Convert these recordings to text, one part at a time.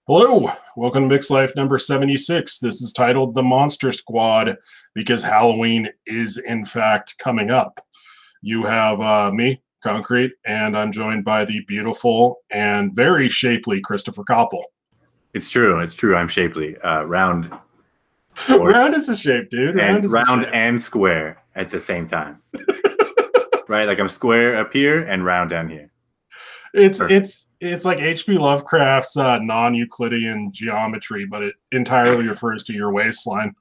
Hello, welcome to Mixlife number 76. This is titled The Monster Squad because Halloween is in fact coming up. You have me, Concrete, and I'm joined by the beautiful and very shapely Christopher Koppel. It's true. It's true. I'm shapely. Round. Round is a shape, dude. Round and square at the same time. Right? Like I'm square up here and round down here. It's like H.P. Lovecraft's non-Euclidean geometry, but it entirely refers to your waistline.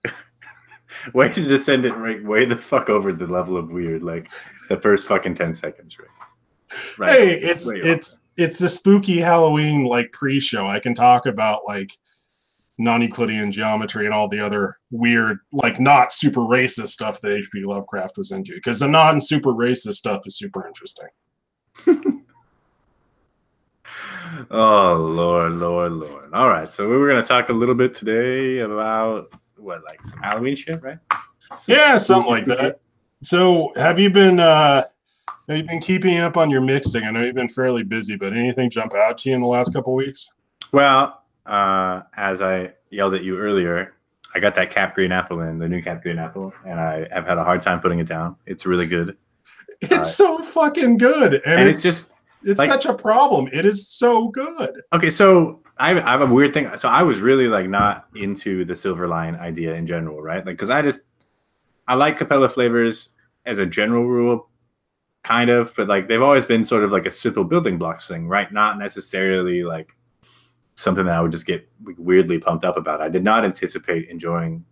Way to descend it way the fuck over the level of weird, like the first fucking 10 seconds, right? Hey, it's the spooky Halloween like pre-show. I can talk about like non-Euclidean geometry and all the other weird, like not super racist stuff that H.P. Lovecraft was into, because the non-super racist stuff is super interesting. Oh, Lord. All right, so we were going to talk a little bit today about, like some Halloween shit, right? Yeah, something like that. So have you been keeping up on your mixing? I know you've been fairly busy, but anything jump out to you in the last couple of weeks? Well, as I yelled at you earlier, I got that Cap Green Apple in, the new Cap Green Apple, and I have had a hard time putting it down. It's really good. It's so fucking good. And it's just... It's like, such a problem. It is so good. Okay, so I have a weird thing. So I was really like not into the silver line idea in general, right? Like, because I like Capella flavors as a general rule, kind of, but like they've always been sort of like a simple building blocks thing, right? Not necessarily like something that I would just get weirdly pumped up about. I did not anticipate enjoying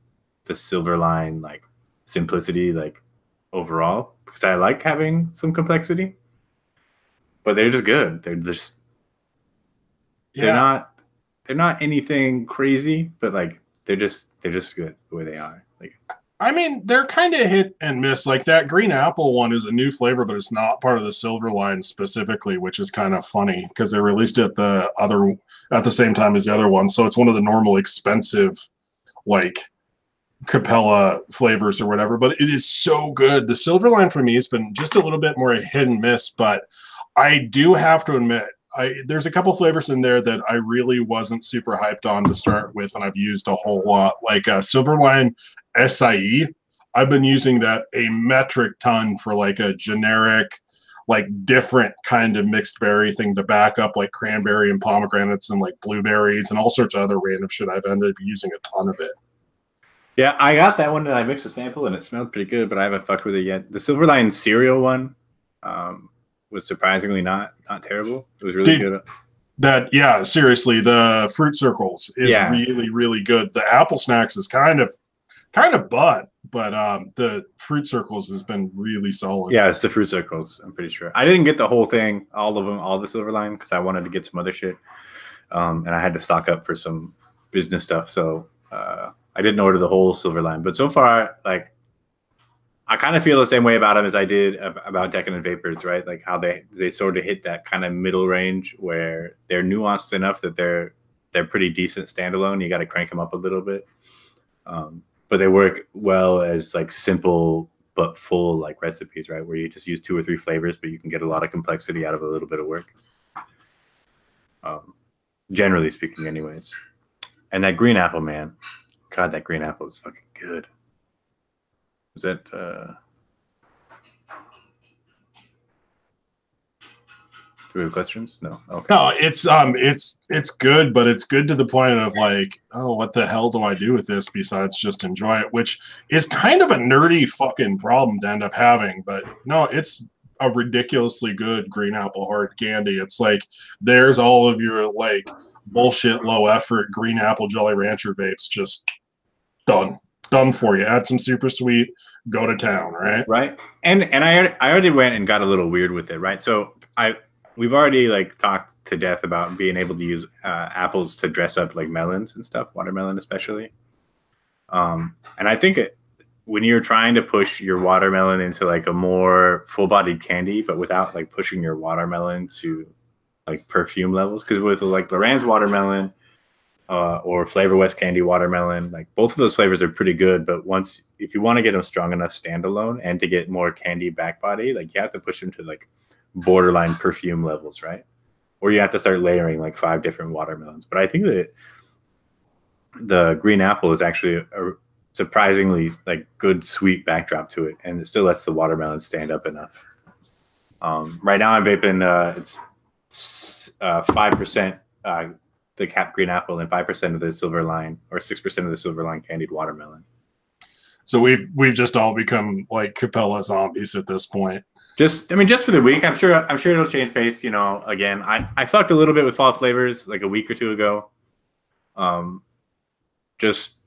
the silver line like simplicity like overall, because I like having some complexity. But they're just good. They're not anything crazy, but like they're just good the way they are. Like, I mean, they're kind of hit and miss. Like that green apple one is a new flavor, but it's not part of the silver line specifically, which is kind of funny because they released it at the same time as the other one. So it's one of the normal expensive like Capella flavors or whatever, but it is so good. The silver line for me has been just a little bit more hit and miss, but I do have to admit, there's a couple flavors in there that I really wasn't super hyped on to start with, and I've used a whole lot. Like Silverline SIE, I've been using that a metric ton for like a generic, like different kind of mixed berry thing to back up like cranberry and pomegranates and like blueberries and all sorts of other random shit. I've ended up using a ton of it. Yeah, I got that one and I mixed a sample and it smelled pretty good, but I haven't fucked with it yet. The Silverline cereal one, was surprisingly not terrible. It was really good. Yeah, seriously, the fruit circles is really, really good. The apple snacks is kind of but the fruit circles has been really solid. Yeah, it's the fruit circles, I'm pretty sure. I didn't get the whole thing, all of them, all the silver line, because I wanted to get some other shit. And I had to stock up for some business stuff. So I didn't order the whole silver line. But so far, like, I kind of feel the same way about them as I did about Decadent Vapors, right? Like how they sort of hit that kind of middle range where they're nuanced enough that they're pretty decent standalone. You got to crank them up a little bit, but they work well as like simple but full like recipes, right? Where you just use 2 or 3 flavors, but you can get a lot of complexity out of a little bit of work. Generally speaking, anyways. And that green apple, man, God, that green apple is fucking good. Is that do we have questions? No. Okay. No, it's good, but it's good to the point of like, oh, what the hell do I do with this besides just enjoy it? Which is kind of a nerdy fucking problem to end up having. But no, it's a ridiculously good green apple hard candy. It's like there's all of your like bullshit low effort green apple Jolly Rancher vapes just done for you. Add some super sweet, go to town, right. And I already went and got a little weird with it, right? So we've already like talked to death about being able to use apples to dress up like melons and stuff, watermelon especially. And I think when you're trying to push your watermelon into like a more full-bodied candy, but without like pushing your watermelon to like perfume levels, because with like Loran's watermelon or Flavor West candy watermelon, like both of those flavors are pretty good, but if you want to get them strong enough standalone and to get more candy back body, like you have to push them to like borderline perfume levels, right? or you have to start layering like 5 different watermelons. But I think that the green apple is actually a surprisingly like good sweet backdrop to it, and it still lets the watermelon stand up enough. Right now I'm vaping it's 5% the cap green apple and 5% of the silver line, or 6% of the silver line candied watermelon. So we've just all become like Capella zombies at this point. Just for the week. I'm sure it'll change pace. You know, again, I fucked a little bit with fall flavors like a week or two ago. Just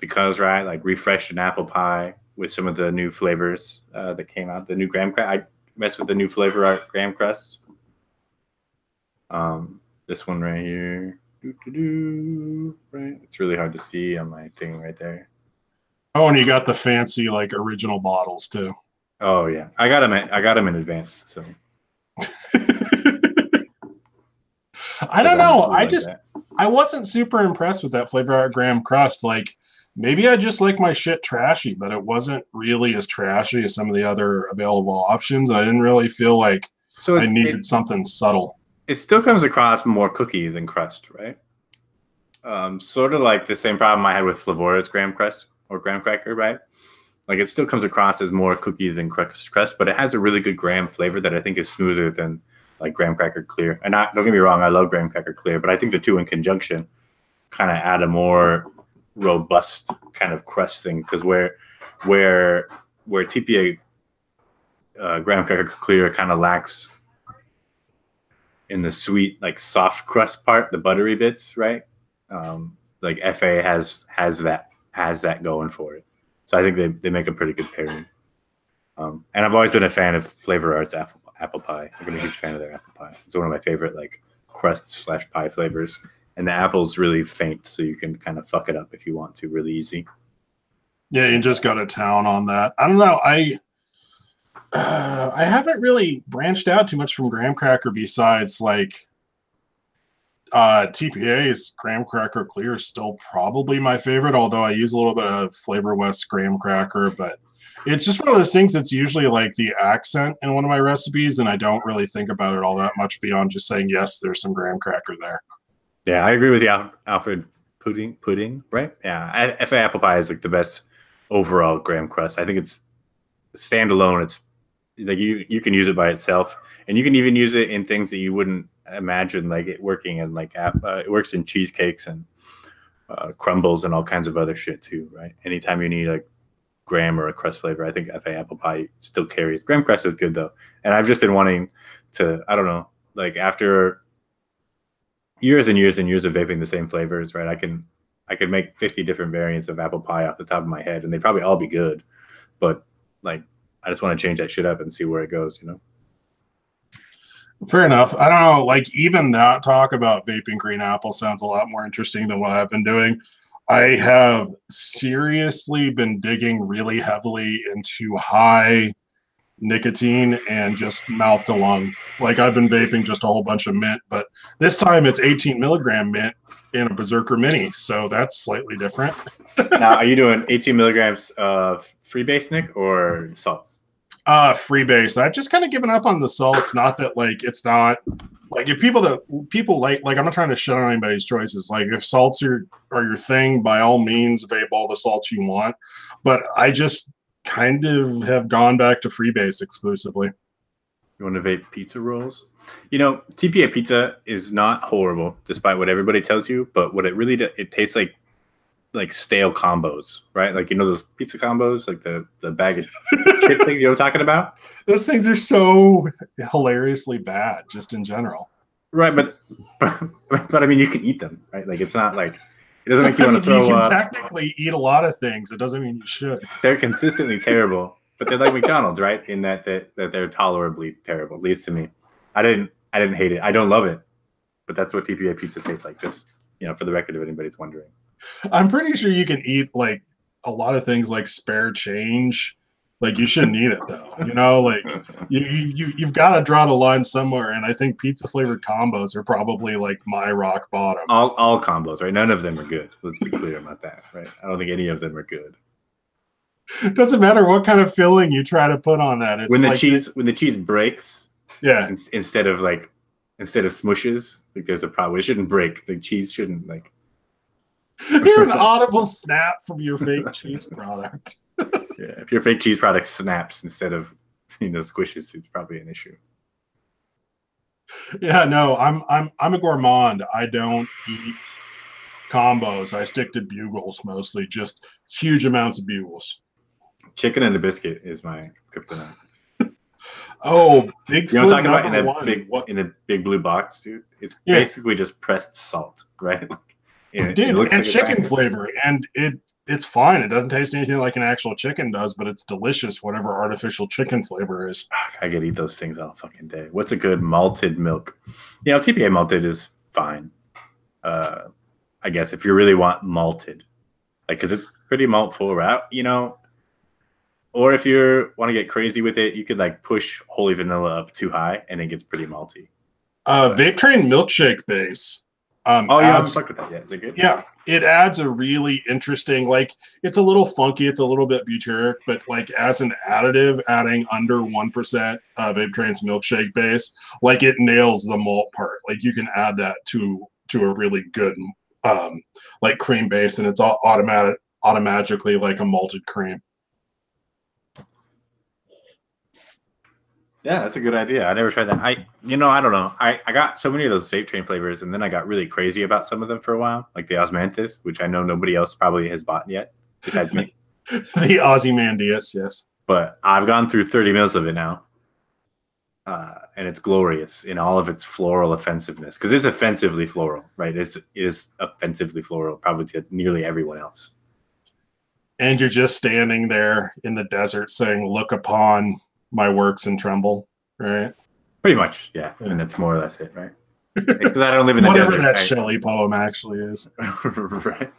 because, right? Like refreshed an apple pie with some of the new flavors that came out. The new graham crust. I messed with the new flavor art graham crust. This one right here. Right, it's really hard to see on my thing right there. Oh, and you got the fancy like original bottles too. Oh yeah, I got them in advance. So I don't know. I wasn't super impressed with that flavor art graham crust. Like maybe I just like my shit trashy, but it wasn't really as trashy as some of the other available options. I didn't really feel like I needed something subtle. It still comes across more cookie than crust, right? Sort of like the same problem I had with Flavora's graham crust or graham cracker, right? Like it still comes across as more cookie than crust, but it has a really good graham flavor that I think is smoother than like graham cracker clear. And don't get me wrong, I love graham cracker clear, but I think the two in conjunction kind of add a more robust kind of crust thing, because where TPA graham cracker clear kind of lacks in the sweet like soft crust part, the buttery bits, right? Like FA has that going for it. So I think they make a pretty good pairing. And I've always been a fan of Flavor Art's apple pie. I'm a huge fan of their apple pie. It's one of my favorite like crust/pie flavors. And the apple's really faint, so you can kind of fuck it up if you want to, really easy. Yeah, you just go to town on that. I don't know. I haven't really branched out too much from graham cracker besides like TPA's graham cracker clear is still probably my favorite, although I use a little bit of Flavor West graham cracker, but it's just one of those things that's usually like the accent in one of my recipes, and I don't really think about it all that much beyond just saying, yes, there's some graham cracker there. Yeah, I agree with you, Alfred. Pudding, right? Yeah, FA apple pie is like the best overall graham crust. I think it's standalone. It's like you can use it by itself, and you can even use it in things that you wouldn't imagine, like it working in like it works in cheesecakes and crumbles and all kinds of other shit too, right? Anytime you need a graham or a crust flavor, I think FA apple pie still carries. Graham crust is good though, and I've just been wanting to, I don't know, like after years and years and years of vaping the same flavors, right? I can make 50 different variants of apple pie off the top of my head, and they'd probably all be good, but like I just want to change that shit up and see where it goes, you know? Fair enough. I don't know, like even that talk about vaping green apple sounds a lot more interesting than what I've been doing. I have seriously been digging really heavily into high nicotine and just mouth to lung. Like I've been vaping just a whole bunch of mint, but this time it's 18 milligram mint in a Berserker Mini, so that's slightly different. Now, are you doing 18 milligrams of freebase, Nick, or salts? Freebase. I've just kind of given up on the salts. Not that like it's not like if people like I'm not trying to shut on anybody's choices. Like if salts are your thing, by all means vape all the salts you want. But I just kind of have gone back to freebase exclusively. You want to vape pizza rolls? You know, TPA pizza is not horrible, despite what everybody tells you. But what it really does, it tastes like stale combos, right? Like, you know, those pizza combos, like the bag of chip thing you were talking about? Those things are so hilariously bad, just in general. Right, but I mean, you can eat them, right? Like, it's not like, it doesn't make you want to throw You up. can technically eat a lot of things. It doesn't mean you should. They're consistently terrible, but they're like McDonald's, right? In that they're tolerably terrible, at least to me. I didn't hate it. I don't love it, but that's what TPA pizza tastes like. Just, you know, for the record, if anybody's wondering. I'm pretty sure you can eat like a lot of things like spare change. Like you shouldn't eat it though. You know, like you've got to draw the line somewhere. And I think pizza flavored combos are probably like my rock bottom. All combos, right? None of them are good. Let's be clear about that, right? I don't think any of them are good. It doesn't matter what kind of filling you try to put on that. It's when the cheese breaks, yeah. Instead of instead of smushes. Like there's a problem. It shouldn't break. The cheese shouldn't like. Hear an audible snap from your fake cheese product. Yeah, if your fake cheese product snaps instead of squishes, it's probably an issue. Yeah, no, I'm a gourmand. I don't eat combos. I stick to bugles mostly, just huge amounts of bugles. Chicken and a biscuit is my kryptonite. Oh, Bigfoot You know what I'm talking about in a big blue box, dude? It's basically just pressed salt, right? Dude, it looks and like chicken flavor, and it's fine. It doesn't taste anything like an actual chicken does, but it's delicious, whatever artificial chicken flavor is. I could eat those things all fucking day. What's a good malted milk? You know, TPA malted is fine. I guess if you really want malted, like, because it's pretty malt full, right? You know, or if you want to get crazy with it, you could like push holy vanilla up too high, and it gets pretty malty. Vape Train milkshake base. Oh, yeah, I haven't fucked with that yet. Is it good? Yeah, it adds a really interesting, like, it's a little funky, it's a little bit butyric, but like as an additive, adding under 1% Vape Train's milkshake base, like it nails the malt part. Like you can add that to a really good like cream base, and it's all automatically like a malted cream. Yeah, that's a good idea. I never tried that. I don't know. I got so many of those Vape Train flavors, and then I got really crazy about some of them for a while, like the Osmanthus, which I know nobody else probably has bought yet, besides me. The Ozymandias, yes. But I've gone through 30 mils of it now, and it's glorious in all of its floral offensiveness, because it's offensively floral, right? It is offensively floral, probably to nearly everyone else. And you're just standing there in the desert saying, "Look upon my works and tremble," right? Pretty much, yeah. I mean, that's more or less it, right? It's because I don't live in the desert. Whatever that Shelley poem actually is. Right.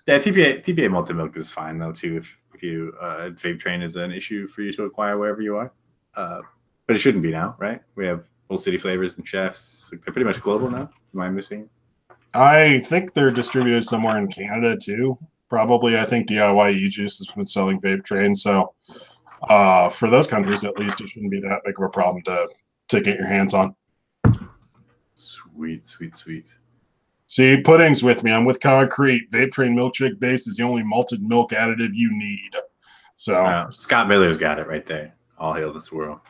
Yeah, TPA malted milk is fine though too. If you Vape Train is an issue for you to acquire wherever you are, but it shouldn't be now, right? We have full city flavors and chefs. They're pretty much global now. Am I missing? I think they're distributed somewhere in Canada too. Probably, I think DIY e-juice has been selling Vape Train, so for those countries at least, it shouldn't be that big of a problem to get your hands on. Sweet. See, Pudding's with me. I'm with Concrete. Vape Train milkshake base is the only malted milk additive you need. So Scott Miller's got it right there. All hail the swirl.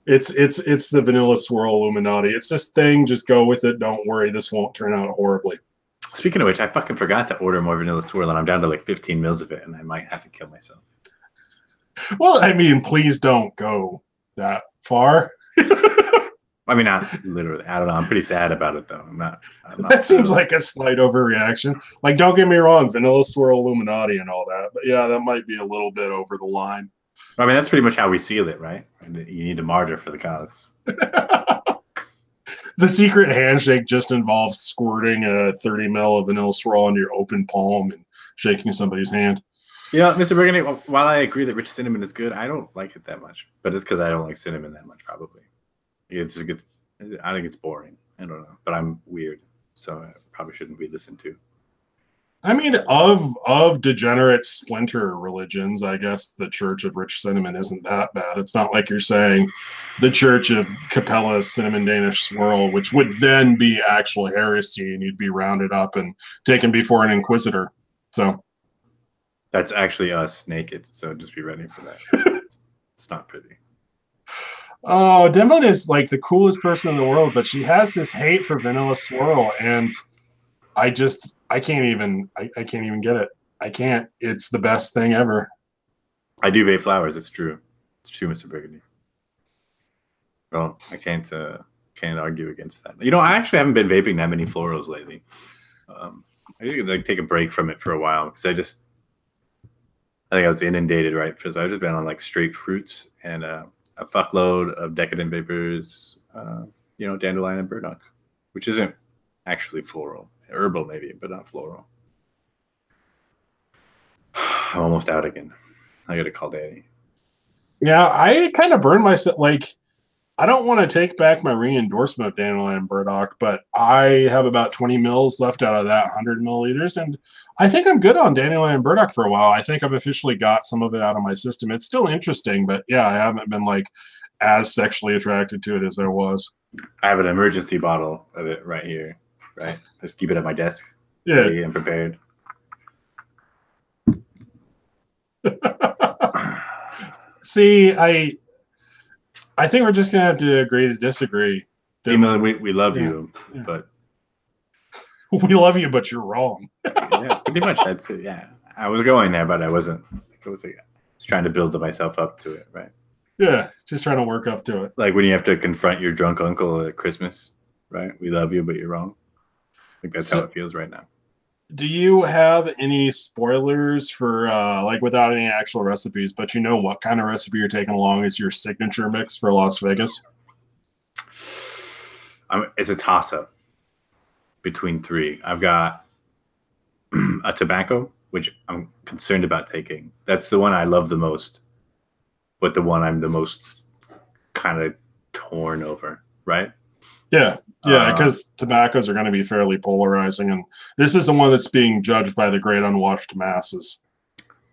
It's the vanilla swirl Illuminati. It's this thing. Just go with it. Don't worry. This won't turn out horribly. Speaking of which, I fucking forgot to order more vanilla swirl, and I'm down to like 15 mils of it, and I might have to kill myself. Well, I mean, please don't go that far. I mean, not literally. I don't know. I'm pretty sad about it, though. I'm not that seems like a slight overreaction. Like, don't get me wrong, vanilla swirl Illuminati and all that. But yeah, that might be a little bit over the line. I mean, that's pretty much how we seal it, right? You need a martyr for the cause. The secret handshake just involves squirting a 30 ml of vanilla swirl on your open palm and shaking somebody's hand. Yeah, Mr. Burgundy, while I agree that rich cinnamon is good, I don't like it that much. But it's because I don't like cinnamon that much, probably. It's just good. I think it's boring. I don't know. But I'm weird, so I probably shouldn't be listened to. I mean, of degenerate splinter religions, I guess the Church of Rich Cinnamon isn't that bad. It's not like you're saying the Church of Capella's Cinnamon Danish Swirl, which would then be actual heresy, and you'd be rounded up and taken before an inquisitor. So that's actually us naked. So just be ready for that. It's not pretty. Oh, Devlin is like the coolest person in the world, but she has this hate for vanilla swirl, and I can't even get it. I can't. It's the best thing ever. I do vape flowers. It's true. It's true, Mr. Burgundy. Well, I can't argue against that. You know, I actually haven't been vaping that many florals lately. I need to take a break from it for a while because I think I was inundated, right? Because I've just been on like straight fruits and a fuckload of decadent vapors, dandelion and burdock, which isn't actually floral. Herbal maybe, but not floral. I'm almost out again. I gotta call Daddy. Yeah, I kind of burned myself. Like, I don't want to take back my re-endorsement of dandelion and burdock, but I have about 20 mils left out of that 100 milliliters, and I think I'm good on dandelion and burdock for a while. I think I've officially got some of it out of my system. It's still interesting, but yeah, I haven't been like as sexually attracted to it as I was. I have an emergency bottle of it right here. Right, just keep it at my desk, Yeah. ready and prepared. See, I think we're just gonna have to agree to disagree. Demon, we love you, but we love you, but you're wrong. Yeah, pretty much. That's it. Yeah, I was going there, but I wasn't. I was trying to build myself up to it, right? Yeah, just trying to work up to it. Like when you have to confront your drunk uncle at Christmas, right? We love you, but you're wrong. I think that's how it feels right now. Do you have any spoilers for like without any actual recipes, but you know what kind of recipe you're taking along as your signature mix for Las Vegas? It's a toss-up between three. I've got a tobacco, which I'm concerned about taking. That's the one I love the most, but the one I'm the most kind of torn over, right? Yeah, because tobaccos are going to be fairly polarizing, and this is the one that's being judged by the great unwashed masses.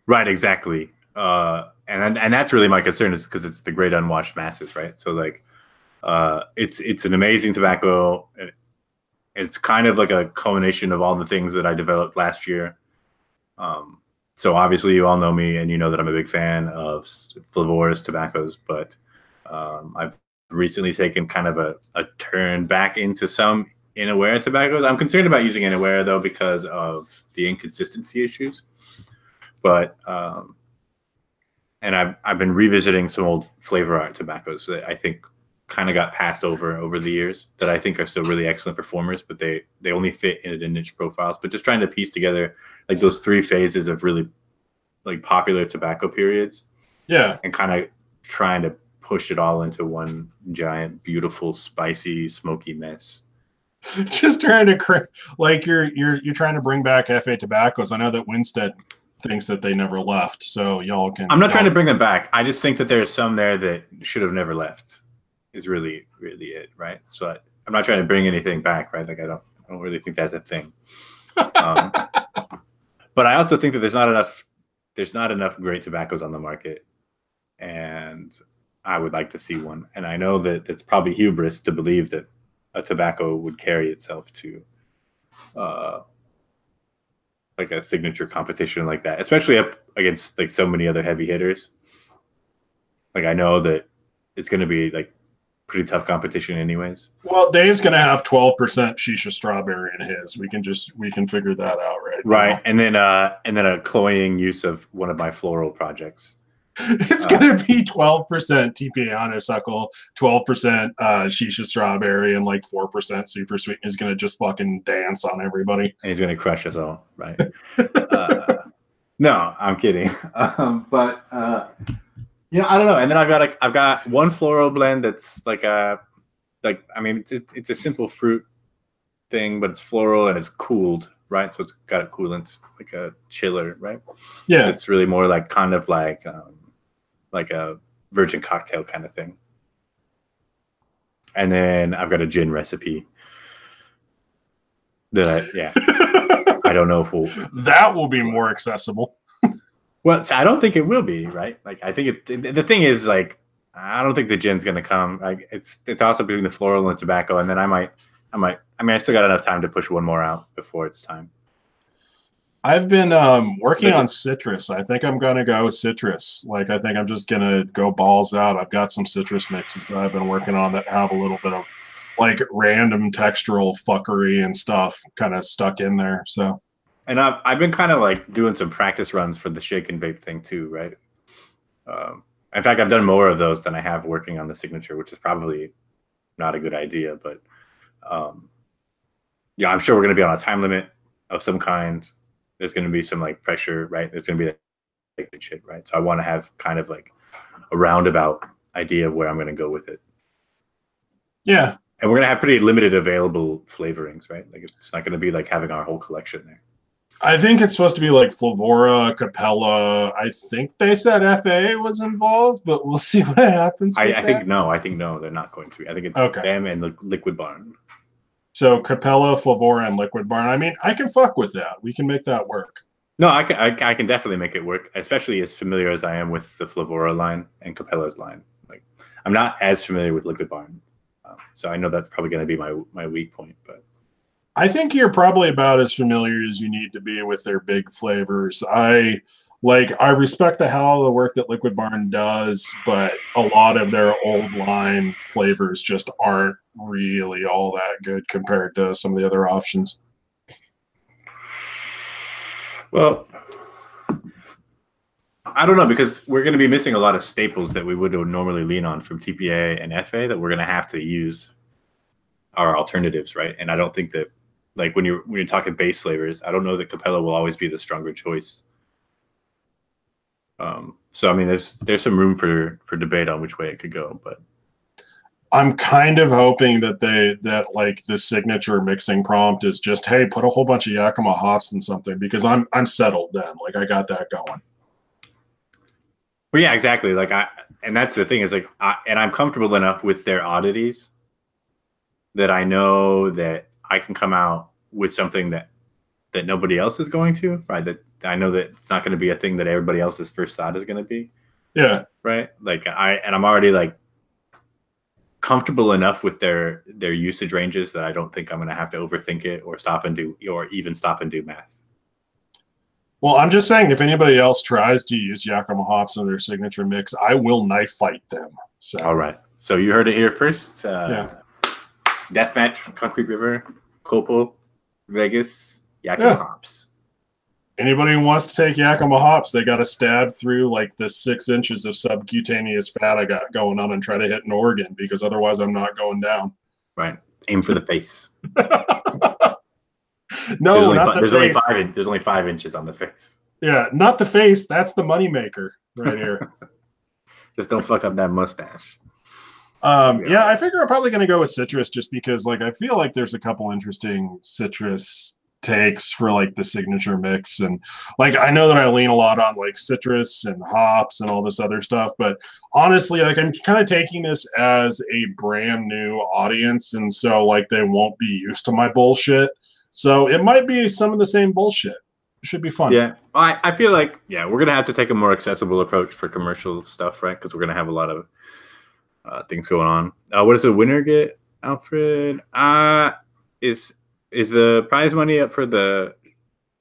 Right, exactly. And that's really my concern, is because it's the great unwashed masses, right? So like, it's an amazing tobacco. It's kind of like a culmination of all the things that I developed last year. So obviously you all know me, and you know that I'm a big fan of flavorous tobaccos, but I've recently taken kind of a turn back into some inaware tobaccos. I'm concerned about using inaware though because of the inconsistency issues. But and I've been revisiting some old flavor art tobaccos that I think kind of got passed over the years, that I think are still really excellent performers, but they only fit into niche profiles. But just trying to piece together like those three phases of really like popular tobacco periods. Yeah. And kind of trying to push it all into one giant, beautiful, spicy, smoky mess. Just trying to like you're trying to bring back FA tobaccos. I know that Winstead thinks that they never left, so y'all can. I'm not trying to bring them back. I just think that there's some there that should have never left. Is really it, right? So I'm not trying to bring anything back, right? Like I don't really think that's a thing. But I also think that there's not enough great tobaccos on the market, and I would like to see one. And I know that it's probably hubris to believe that a tobacco would carry itself to like a signature competition like that, especially up against like so many other heavy hitters. Like I know that it's going to be like pretty tough competition anyways. Well, Dave's going to have 12% shisha strawberry in his. We can figure that out right now. And then a cloying use of one of my floral projects. It's going to be 12% TPA honeysuckle, 12% shisha strawberry, and like 4% super sweet. He's going to just fucking dance on everybody. And he's going to crush us all, right? No, I'm kidding. But you know, I don't know. And then I've got one floral blend that's like I mean, it's a simple fruit thing, but it's floral and it's cooled, right? So it's got a coolant, like a chiller, right? Yeah. It's really more like kind of like a virgin cocktail kind of thing. And then I've got a gin recipe that I don't know if that will be more accessible. Well, so I don't think it will be, right? Like I think the thing is like I don't think the gin's gonna come. Like it's also between the floral and the tobacco, and then I mean I still got enough time to push one more out before it's time. I've been working on citrus. I think I'm gonna go citrus. Like I think I'm just gonna go balls out. I've got some citrus mixes that I've been working on that have a little bit of like random textural fuckery and stuff kind of stuck in there. So. And I've been kind of like doing some practice runs for the shake and vape thing too, right? In fact, I've done more of those than I have working on the signature, which is probably not a good idea. But yeah, I'm sure we're going to be on a time limit of some kind. There's going to be some like pressure, right? There's going to be like shit, right? So I want to have kind of like a roundabout idea of where I'm going to go with it. Yeah. And we're going to have pretty limited available flavorings, right? Like it's not going to be like having our whole collection there. I think it's supposed to be like Flavora, Capella. I think they said FA was involved, but we'll see what happens. I think no, they're not going to be. I think it's them and the Liquid Barn. So Capella, Flavora, and Liquid Barn. I mean, I can fuck with that. We can make that work. No, I can definitely make it work, especially as familiar as I am with the Flavora line and Capella's line. Like I'm not as familiar with Liquid Barn, so I know that's probably going to be my weak point. But I think you're probably about as familiar as you need to be with their big flavors. I respect the hell of the work that Liquid Barn does, but a lot of their old line flavors just aren't really all that good compared to some of the other options. Well, I don't know, because we're going to be missing a lot of staples that we would normally lean on from TPA and FA that we're going to have to use our alternatives, right? And I don't think that, like, when you're talking base flavors, I don't know that Capella will always be the stronger choice. So I mean, there's some room for debate on which way it could go, but I'm kind of hoping that like the signature mixing prompt is just, hey, put a whole bunch of Yakima hops in something, because I'm settled then. Like, I got that going. Well, yeah, exactly. Like, and that's the thing, is like, I'm comfortable enough with their oddities that I know that I can come out with something that nobody else is going to, right? That I know that it's not going to be a thing that everybody else's first thought is going to be. Yeah. Right. Like, I'm already like comfortable enough with their usage ranges that I don't think I'm going to have to overthink it or even stop and do math. Well, I'm just saying, if anybody else tries to use Yakima hops in their signature mix, I will knife fight them. So, all right. So you heard it here first. Yeah. Deathmatch, Concrete River, Copo, Vegas, Yakima hops. Anybody who wants to take Yakima hops, they got to stab through like the 6 inches of subcutaneous fat I got going on and try to hit an organ, because otherwise I'm not going down. Right. Aim for the face. No, there's only 5 inches on the face. Yeah, not the face. That's the moneymaker right here. Just don't fuck up that mustache. Yeah, I figure I'm probably going to go with citrus, just because like I feel like there's a couple interesting citrus takes for like the signature mix, and like I know that I lean a lot on like citrus and hops and all this other stuff, but honestly, like I'm kind of taking this as a brand new audience, and so like they won't be used to my bullshit. So it might be some of the same bullshit. It should be fun. Yeah, I feel like, yeah, we're gonna have to take a more accessible approach for commercial stuff, right? Because we're gonna have a lot of things going on. What does the winner get, Alfred? Is the prize money up for the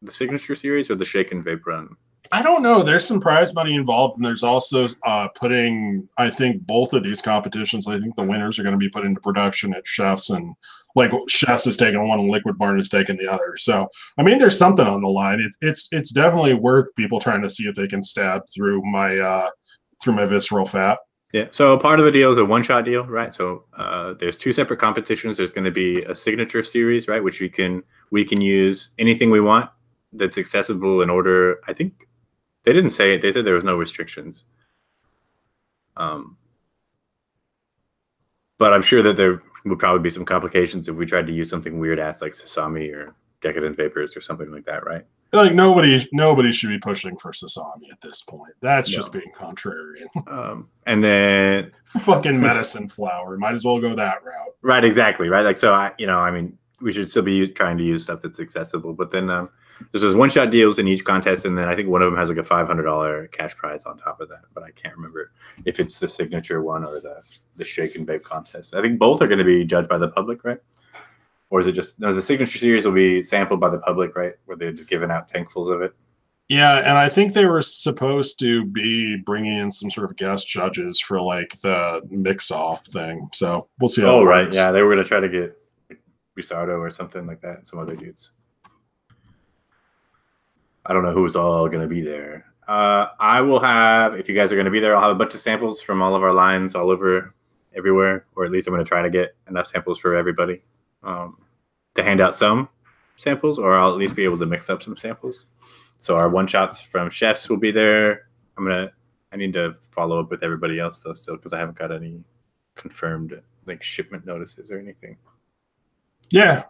signature series or the shake and vape run? I don't know. There's some prize money involved, and there's also putting, I think, both of these competitions, I think the winners are going to be put into production at Chefs, and like Chefs is taking one and Liquid Barn is taking the other. So, I mean, there's something on the line. It's definitely worth people trying to see if they can stab through my visceral fat. Yeah. So part of the deal is a one-shot deal, right? So there's 2 separate competitions. There's going to be a signature series, right, which we can use anything we want that's accessible in order. I think they didn't say it. They said there was no restrictions. But I'm sure that there would probably be some complications if we tried to use something weird ass like Sasami or Decadent Vapors or something like that, right? Like nobody should be pushing for Sasami at this point. That's just being contrarian. And then fucking medicine flower. Might as well go that route. Right, exactly. Right. Like, so I mean, we should still be trying to use stuff that's accessible, but then there's one-shot deals in each contest, and then I think one of them has like a $500 cash prize on top of that, but I can't remember if it's the signature one or the shake and vape contest. I think both are going to be judged by the public, right? Or is it just, no, the signature series will be sampled by the public, right? Where they're just giving out tankfuls of it. Yeah, and I think they were supposed to be bringing in some sort of guest judges for like the mix-off thing. So we'll see how it right. works. Yeah, they were going to try to get Risardo or something like that, some other dudes. I don't know who's all going to be there. I will have, if you guys are going to be there, I'll have a bunch of samples from all of our lines all over everywhere, or at least I'm going to try to get enough samples for everybody to hand out some samples, or I'll at least be able to mix up some samples. So our one-shots from Chefs will be there. I need to follow up with everybody else though still, because I haven't got any confirmed like shipment notices or anything. Yeah.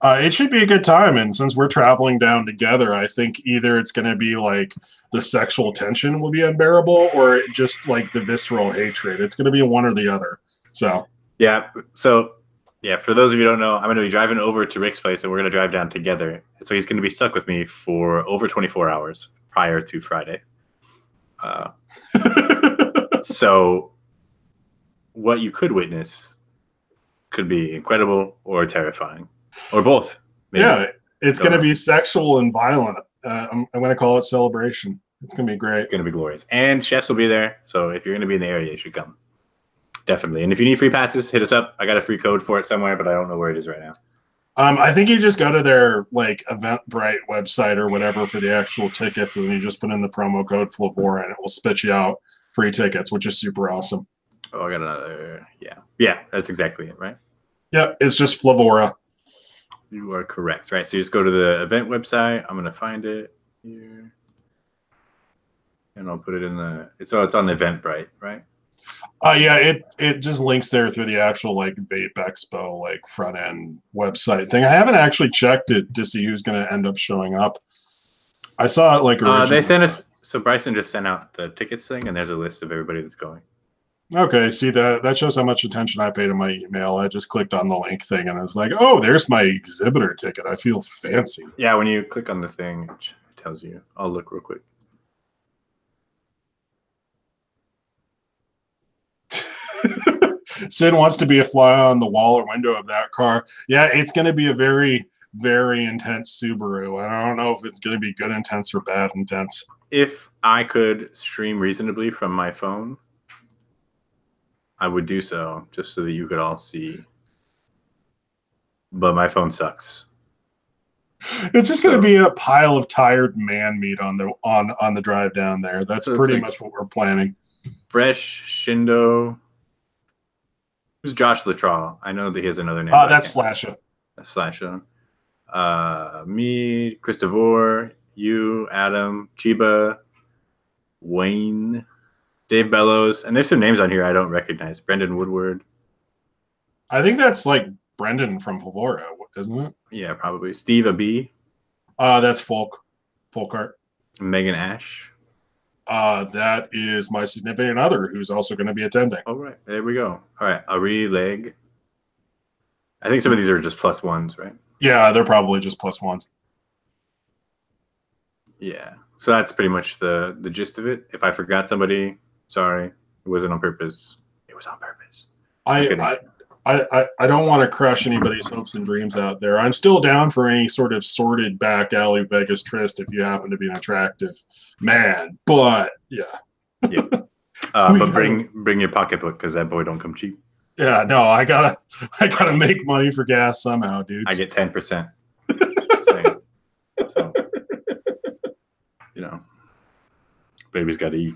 It should be a good time, and since we're traveling down together, I think either it's going to be like the sexual tension will be unbearable, or just like the visceral hatred. It's going to be one or the other. So yeah. So yeah, for those of you who don't know, I'm going to be driving over to Rick's place, and we're going to drive down together. So he's going to be stuck with me for over 24 hours prior to Friday. So what you could witness could be incredible or terrifying, or both. Maybe. Yeah, it's going to be sexual and violent. I'm going to call it celebration. It's going to be great. It's going to be glorious. And chefs will be there. So if you're going to be in the area, you should come. Definitely. And if you need free passes, hit us up. I got a free code for it somewhere, but I don't know where it is right now. I think you just go to their like Eventbrite website or whatever for the actual tickets, and then you just put in the promo code Flavora, and it will spit you out free tickets, which is super awesome. Oh, I got another. Yeah, that's exactly it, right? Yeah, it's just Flavora. You are correct, right? So you just go to the event website. I'm gonna find it here, and I'll put it in the. It's on Eventbrite, right? Yeah, it just links there through the actual like Vape Expo like front end website thing. I haven't actually checked it to see who's going to end up showing up. I saw it like they sent us. So Bryson just sent out the tickets thing, and there's a list of everybody that's going. Okay, see that shows how much attention I paid in my email. I just clicked on the link thing, and I was like, "Oh, there's my exhibitor ticket. I feel fancy." Yeah, when you click on the thing, it tells you. I'll look real quick. Sid wants to be a fly on the wall or window of that car. Yeah, it's going to be a very, very intense Subaru. I don't know if it's going to be good intense or bad intense. If I could stream reasonably from my phone, I would do so just so that you could all see. But my phone sucks. It's just going to be a pile of tired man meat on the drive down there. That's pretty much what we're planning. Fresh Shindo. Who's Josh Latrell? I know that he has another name. That's Slasha. That's Slasha. Me, Christopher, you, Adam, Chiba, Wayne, Dave Bellows, and there's some names on here I don't recognize. Brendan Woodward. I think that's like Brendan from Flavora, isn't it? Yeah, probably. Steve Abee. That's Folkart. Megan Ash. That is my significant other who's also going to be attending. All right, there we go. All right, Ari Leg. I think some of these are just plus ones, right? Yeah, they're probably just plus ones. Yeah, so that's pretty much the gist of it. If I forgot somebody, sorry, it wasn't on purpose. It was on purpose. I don't want to crush anybody's hopes and dreams out there. I'm still down for any sort of sordid back alley Vegas tryst if you happen to be an attractive man. But yeah. But bring your pocketbook because that boy don't come cheap. Yeah, no, I gotta make money for gas somehow, dude. I get 10%. So, baby's got to eat.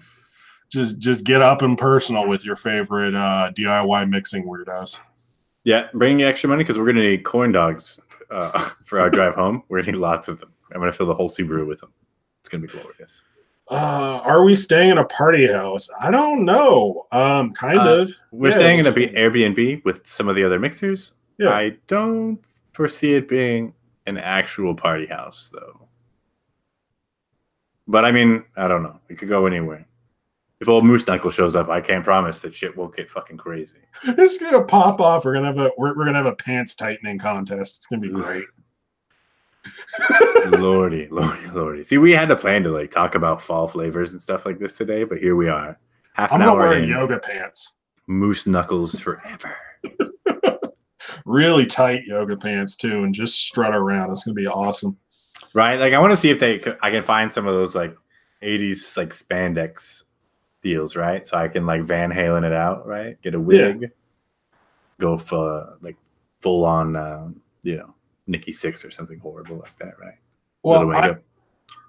Just get up and personal with your favorite DIY mixing weirdos. Yeah, bring extra money because we're gonna need corn dogs for our drive home. We're gonna need lots of them. I'm gonna fill the whole Subaru with them. It's gonna be glorious. Are we staying in a party house? I don't know. Kind of. We're staying in an Airbnb with some of the other mixers. Yeah. I don't foresee it being an actual party house though. But I mean, I don't know. It could go anywhere. If old Moose Knuckle shows up, I can't promise that shit won't get fucking crazy. It's gonna pop off. We're gonna have a pants tightening contest. It's gonna be great. Lordy. See, we had a plan to talk about fall flavors and stuff like this today, but here we are. I'm gonna wear yoga pants. Moose Knuckles forever. Really tight yoga pants too, and just strut around. It's gonna be awesome. Right? I want to see if I can find some of those 80s spandex deals, right? So I can Van Halen it out, right? Get a wig, go for full on, Nikki Sixx or something horrible like that, right? Well,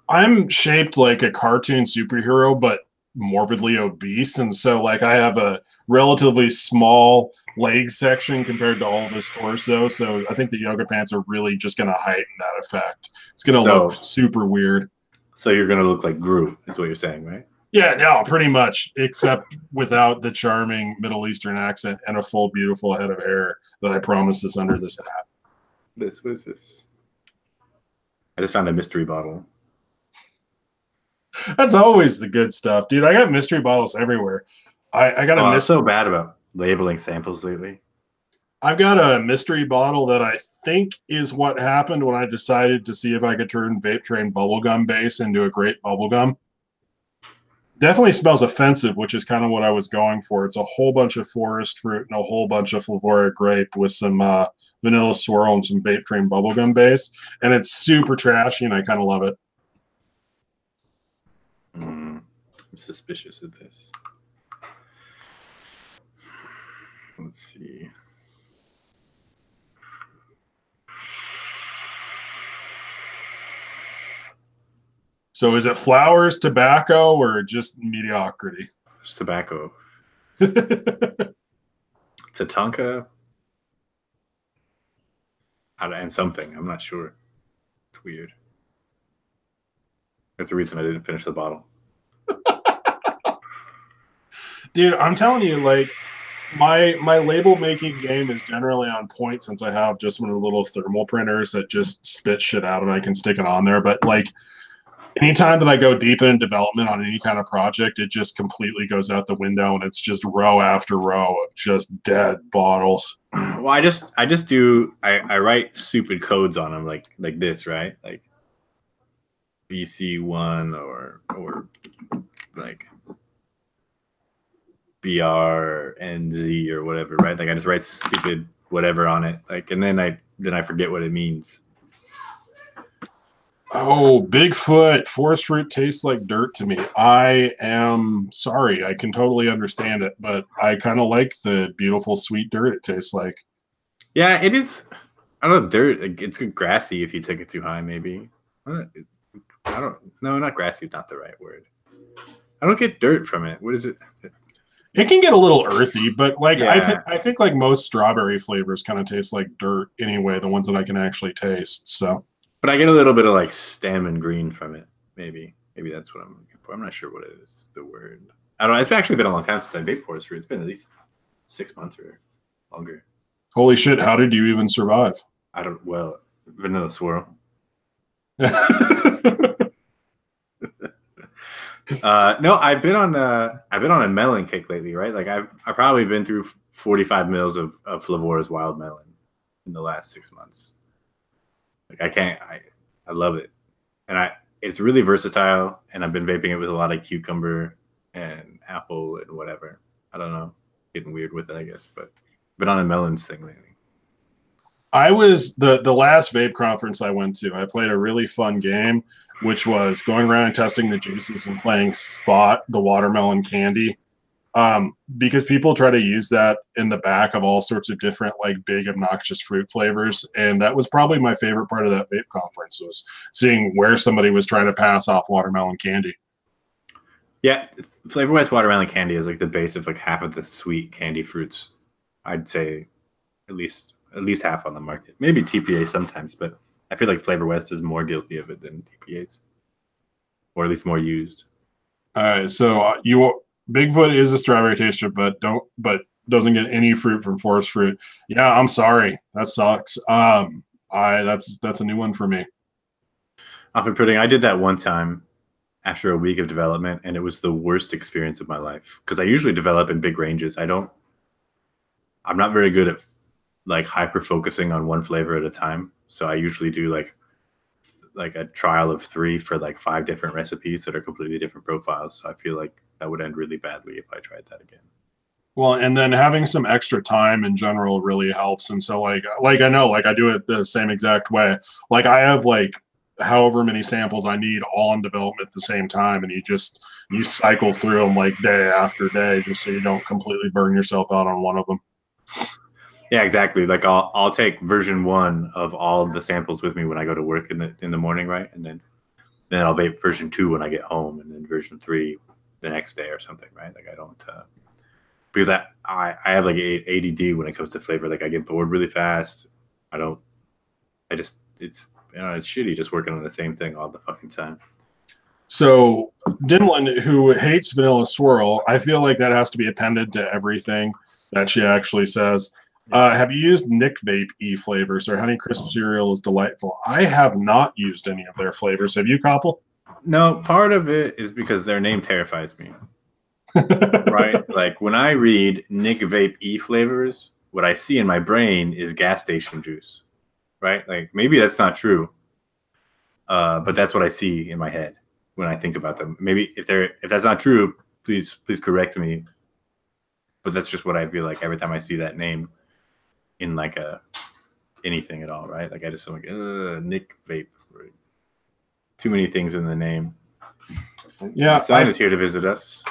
I'm shaped like a cartoon superhero, but morbidly obese, and so I have a relatively small leg section compared to all of his torso. So I think the yoga pants are really just going to heighten that effect. It's going to look super weird. So you're going to look like Gru, is what you're saying, right? Yeah, no, pretty much, except without the charming Middle Eastern accent and a full, beautiful head of hair that I promised is under this hat. What is this? I just found a mystery bottle. That's always the good stuff, dude. I got mystery bottles everywhere. I got I'm so bad about labeling samples lately. I've got a mystery bottle that I think is what happened when I decided to see if I could turn Vape Train bubblegum base into a great bubblegum. Definitely smells offensive, which is kind of what I was going for. It's a whole bunch of forest fruit and a whole bunch of Flavora grape with some vanilla swirl and some vape train bubblegum base. And it's super trashy, and I kind of love it. I'm suspicious of this. Let's see. So is it flowers, tobacco, or just mediocrity? It's tobacco. Tatanka. And something. I'm not sure. It's weird. That's the reason I didn't finish the bottle. Dude, I'm telling you, like, my label making game is generally on point since I have just one of the little thermal printers that just spit shit out and I can stick it on there. But like, anytime that I go deep in development on any kind of project, it just completely goes out the window, and it's just row after row of just dead bottles. Well, I write stupid codes on them like this, right? Like BC1 or like BRNZ or whatever, right? Like I just write stupid whatever on it, like, and then I forget what it means. Oh, Bigfoot, forest fruit tastes like dirt to me. I am sorry. I can totally understand it, but I kind of like the beautiful sweet dirt it tastes like. Yeah, it is. I don't know, dirt. It's grassy if you take it too high, maybe. I don't. No, not grassy is not the right word. I don't get dirt from it. What is it? It can get a little earthy, but like Yeah. I think like most strawberry flavors kind of taste like dirt anyway. The ones that I can actually taste. So. But I get a little bit of like stem and green from it. Maybe that's what I'm looking for. I'm not sure what it is. The word. I don't know. It's actually been a long time since I baked forest fruit. It's been at least 6 months or longer. Holy shit! How did you even survive? I don't. Well, vanilla swirl. No, I've been on a melon kick lately, right? Like I've probably been through 45 mils of Flavora's wild melon in the last 6 months. Like I love it, and it's really versatile. And I've been vaping it with a lot of cucumber and apple and whatever. I don't know, getting weird with it, I guess, but been on a melons thing lately. I was the last vape conference I went to. I played a really fun game, which was going around and testing the juices and playing Spot, the watermelon candy. Because people try to use that in the back of all sorts of different like big obnoxious fruit flavors, and that was probably my favorite part of that vape conference, was seeing where somebody was trying to pass off watermelon candy. Yeah, Flavor West watermelon candy is like the base of like half of the sweet candy fruits. I'd say at least half on the market. Maybe TPA sometimes, but I feel like Flavor West is more guilty of it than TPAs, or at least more used. All right, so Bigfoot is a strawberry taster, but doesn't get any fruit from forest fruit. Yeah, I'm sorry, that sucks. That's a new one for me. Off pudding, I did that one time after a week of development, and it was the worst experience of my life because I usually develop in big ranges. I'm not very good at like hyper focusing on one flavor at a time, so I usually do like a trial of 3 for like 5 different recipes that are completely different profiles. So I feel like that would end really badly if I tried that again. Well, and then having some extra time in general really helps. And so like I know, like I do it the same exact way. Like I have like however many samples I need all in development at the same time, and you cycle through them like day after day just so you don't completely burn yourself out on one of them. Yeah, exactly. Like I'll take version 1 of all of the samples with me when I go to work in the morning, right? And then I'll vape version 2 when I get home, and then version 3 the next day or something, right? Like I don't because I have like ADD when it comes to flavor. Like I get bored really fast. It's shitty just working on the same thing all the fucking time. So Dimlin, who hates vanilla swirl, I feel like that has to be appended to everything that she actually says. Have you used Nick Vape e-flavors? Or Honey Crisp cereal is delightful. I have not used any of their flavors. Have you, Koppel? No, part of it is because their name terrifies me. Right? Like when I read Nick Vape e-flavors, what I see in my brain is gas station juice. Right? Like maybe that's not true. But that's what I see in my head when I think about them. Maybe if that's not true, please correct me. But that's just what I feel like every time I see that name in like anything at all, right? Like I just am like, Nick Vape. Right? Too many things in the name. Yeah, Sign is here to visit us.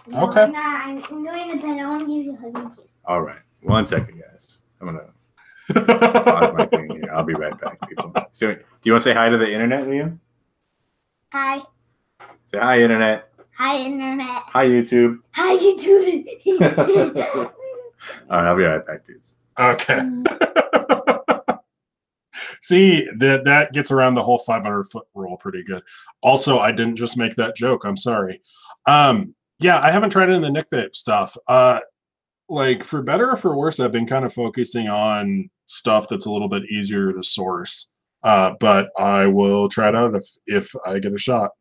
No, Okay. I'm not. I'm going to bed. I want to give you a hug and kiss. All right, 1 second, guys. I'm gonna pause my thing here. I'll be right back, people. So, do you want to say hi to the internet, Liam? Hi. Say hi, internet. Hi, internet. Hi, YouTube. Hi, YouTube. All right, I'll be right back, dudes. Okay. See, that gets around the whole 500-foot rule pretty good. Also, I didn't just make that joke. I'm sorry. Yeah, I haven't tried any of the Nick Vape stuff. Like, for better or for worse, I've been kind of focusing on stuff that's a little bit easier to source. But I will try it out if I get a shot.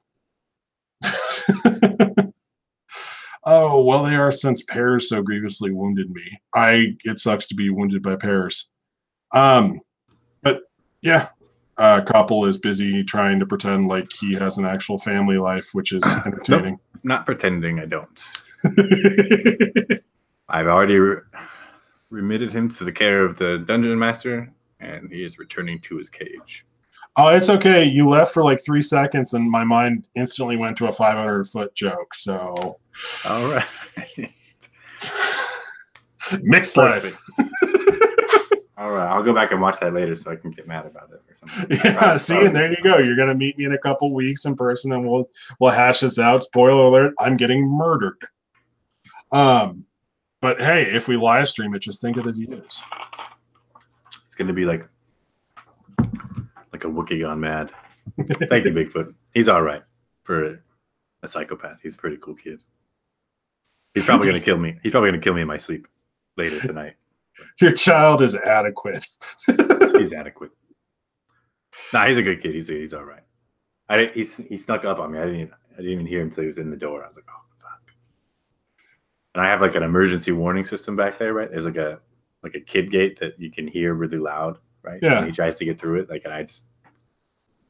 Oh, well, they are since pears so grievously wounded me. It sucks to be wounded by pears. But yeah, Koppel is busy trying to pretend like he has an actual family life, which is entertaining. Nope, not pretending I don't. I've already remitted him to the care of the dungeon master, and he is returning to his cage. Oh, it's okay. You left for like 3 seconds, and my mind instantly went to a 500-foot joke. So, all right, Mixlife. All right, I'll go back and watch that later so I can get mad about it or something. Yeah, see, and there you go. You're gonna meet me in a couple weeks in person, and we'll hash this out. Spoiler alert: I'm getting murdered. But hey, if we live stream it, just think of the views. It's gonna be like a Wookiee gone mad. Thank you, Bigfoot. He's all right for a psychopath. He's a pretty cool kid. He's probably gonna kill me. He's probably gonna kill me in my sleep later tonight. Your child is adequate. He's adequate. Nah, he's a good kid. He's all right. He snuck up on me. I didn't even hear him until he was in the door. I was like, oh fuck. And I have like an emergency warning system back there, right? There's like a kid gate that you can hear really loud, right? Yeah. And he tries to get through it, and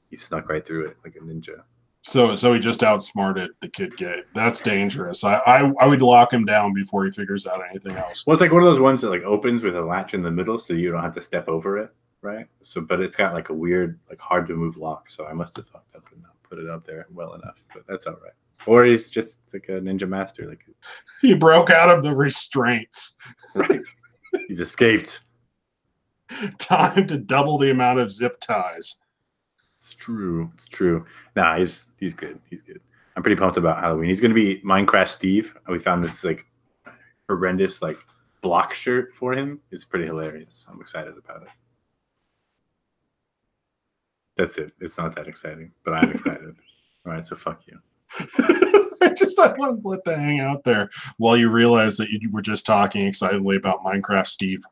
he snuck right through it like a ninja. So he just outsmarted the kid gate. That's dangerous. I would lock him down before he figures out anything else. Well, it's like one of those ones that like opens with a latch in the middle, so you don't have to step over it, right? So, but it's got like a weird, like hard to move lock. So I must have fucked up and not put it up there well enough. But that's all right. Or he's just like a ninja master, like he broke out of the restraints. Right. He's escaped. Time to double the amount of zip ties. It's true. It's true. Nah, he's good. He's good. I'm pretty pumped about Halloween. He's gonna be Minecraft Steve. We found this like horrendous like block shirt for him. It's pretty hilarious. I'm excited about it. That's it. It's not that exciting, but I'm excited. All right, so fuck you. I want to let that hang out there while you realize that you were just talking excitedly about Minecraft Steve.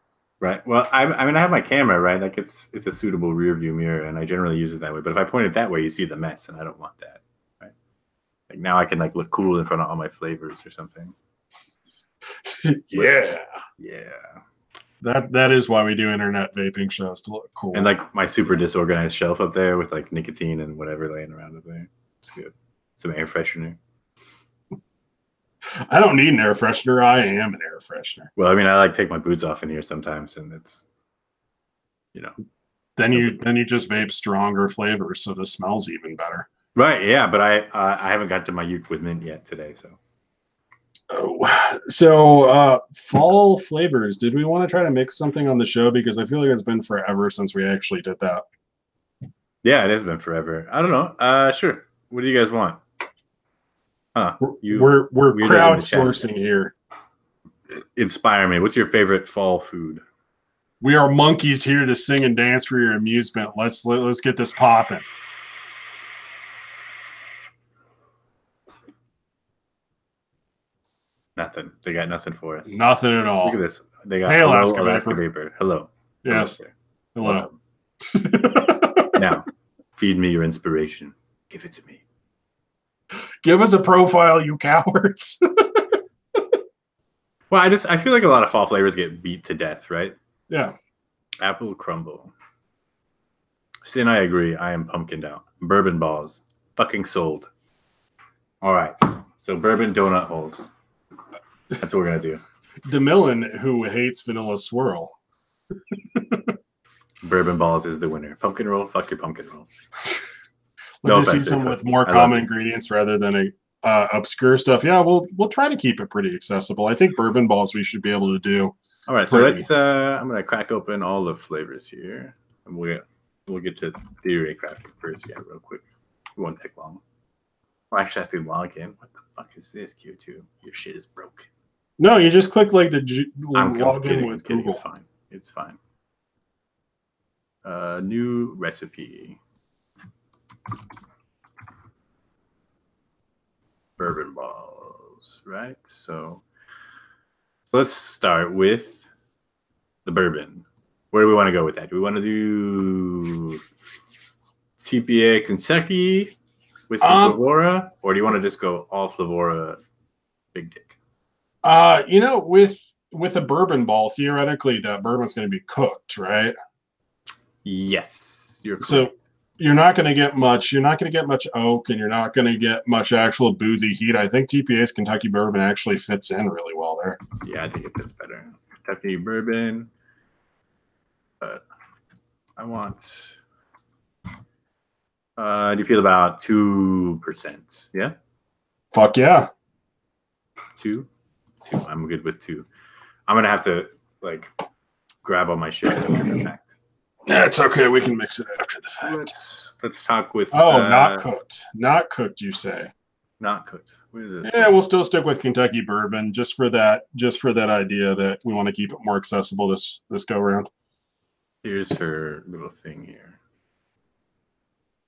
Right. Well, I mean, I have my camera, right? Like it's a suitable rear view mirror, and I generally use it that way. But if I point it that way, you see the mess, and I don't want that, right? Like now I can like look cool in front of all my flavors or something. Yeah. Yeah. That is why we do internet vaping shows, to look cool. And like my super disorganized shelf up there with like nicotine and whatever laying around up there. It's good. Some air freshener. I don't need an air freshener. I am an air freshener. Well, I mean, I like take my boots off in here sometimes, and it's, you know. Then you just vape stronger flavors, so the smell's even better. Right. Yeah, but I haven't got to my uke with mint yet today, so. Oh, so fall flavors. Did we want to try to mix something on the show? Because I feel like it's been forever since we actually did that. Yeah, it has been forever. I don't know. Sure. What do you guys want? Huh? We're crowdsourcing here. Inspire me. What's your favorite fall food? We are monkeys here to sing and dance for your amusement. Let's get this popping. Nothing. They got nothing for us. Nothing at all. Look at this. They got hey, Alaska Vapor. Hello. Yes. Hello. Now, feed me your inspiration. Give it to me. Give us a profile, you cowards. Well, I feel like a lot of fall flavors get beat to death, right? Yeah. Apple crumble. Sin, I agree. I am pumpkined out. Bourbon balls. Fucking sold. All right. So bourbon donut holes. That's what we're gonna do. DeMillan, who hates vanilla swirl. Bourbon balls is the winner. Pumpkin roll, fuck your pumpkin roll. Let's just use some with more common ingredients rather than obscure stuff. Yeah, we'll try to keep it pretty accessible. I think bourbon balls we should be able to do. All right, so let's. I'm gonna crack open all the flavors here, and we'll get to theory crafting first. Yeah, real quick. It won't take long. Well, actually, I have to log in. What the fuck is this, Q2? Your shit is broken. No, you just click like the log in with Google. It's fine. It's fine. New recipe. Bourbon balls, right? So let's start with the bourbon. Where do we want to go with that? Do we want to do TPA Kentucky with some Flavora, or do you want to just go all Flavora big dick? With a bourbon ball, theoretically that bourbon's going to be cooked, right? Yes, you're correct. So you're not going to get much. You're not going to get much oak, and you're not going to get much actual boozy heat. I think TPA's Kentucky bourbon actually fits in really well there. Yeah, I think it fits better. Kentucky bourbon, but I want. Do you feel about 2%? Yeah. Fuck yeah. 2. I'm good with 2. I'm gonna have to like grab all my shit after the fact. Yeah, it's okay. We can mix it after the fact. Let's talk with. Not cooked. Not cooked. You say? Not cooked. What is this? Yeah, we'll still stick with Kentucky bourbon just for that idea that we want to keep it more accessible this go round. Here's her little thing here.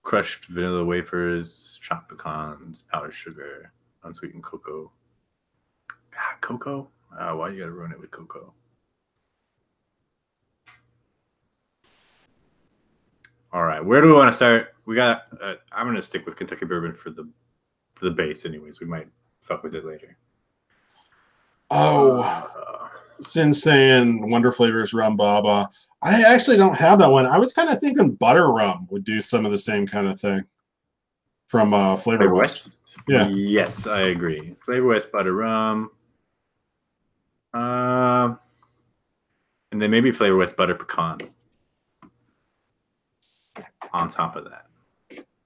Crushed vanilla wafers, chopped pecans, powdered sugar, unsweetened cocoa. God, cocoa? Why you gotta ruin it with cocoa? All right, where do we want to start? We got. I'm gonna stick with Kentucky bourbon for the base, anyways. We might fuck with it later. Since saying Wonder Flavors Rum Baba, I actually don't have that one. I was kind of thinking Butter Rum would do some of the same kind of thing from Flavor West. Yeah. Yes, I agree. Flavor West Butter Rum. And then maybe Flavor West Butter Pecan on top of that.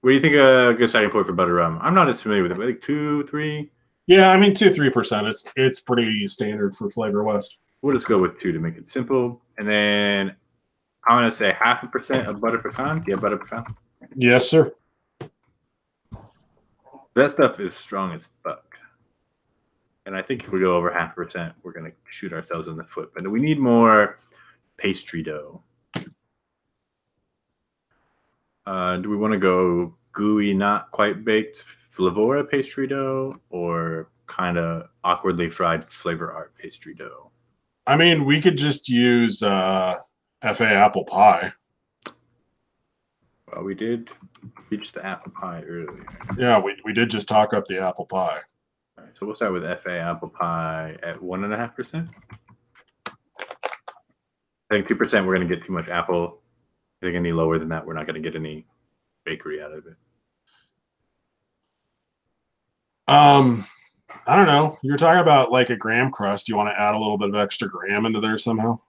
What do you think a good starting point for Butter Rum? I'm not as familiar with it, but like 2, 3. Yeah, I mean 2-3%. It's pretty standard for Flavor West. We'll just go with 2 to make it simple. And then I'm gonna say 0.5% of butter pecan. Do you have butter pecan? Yes, sir. That stuff is strong as fuck. And I think if we go over 0.5%, we're gonna shoot ourselves in the foot. But we need more pastry dough. Do we want to go gooey, not quite baked Flavora pastry dough, or kind of awkwardly fried Flavor Art pastry dough? I mean, we could just use FA apple pie. Well, we did reach the apple pie earlier. Yeah, we did just talk up the apple pie. All right, so we'll start with FA apple pie at 1.5%. I think 2% we're going to get too much apple. I think any lower than that, we're not going to get any bakery out of it. I don't know. You're talking about like a graham crust. Do you want to add a little bit of extra graham into there somehow?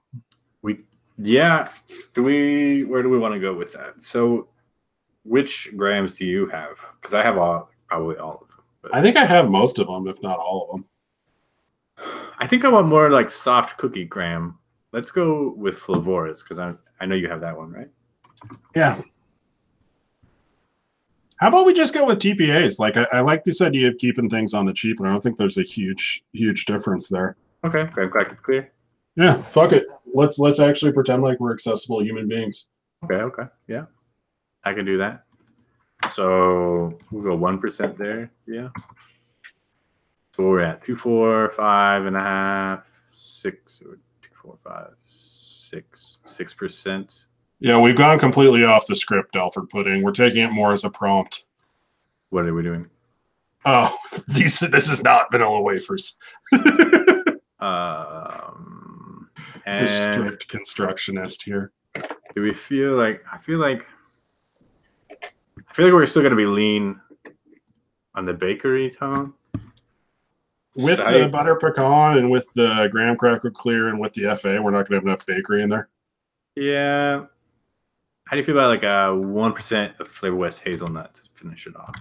Yeah. Where do we want to go with that? So which grams do you have? Because I have probably all of them. But I think I have most of them, if not all of them. I think I want more like soft cookie graham. Let's go with Flavoras because I know you have that one, right? Yeah. How about we just go with TPAs? Like I like this idea of keeping things on the cheap, and I don't think there's a huge difference there. Okay, crack it clear. Yeah, fuck it. Let's actually pretend like we're accessible human beings. Okay, yeah, I can do that. So we'll go 1% there. Yeah. So we're at 2, 4, 5.5, 6, or 2, 4, 5, 6, 6%. Yeah, we've gone completely off the script, Alfred Pudding. We're taking it more as a prompt. What are we doing? Oh, this is not vanilla wafers. And strict constructionist here. Do we feel like I feel like we're still gonna be lean on the bakery tone. With the butter pecan and with the graham cracker clear and with the FA, we're not going to have enough bakery in there. Yeah. How do you feel about like 1% of Flavor West hazelnut to finish it off?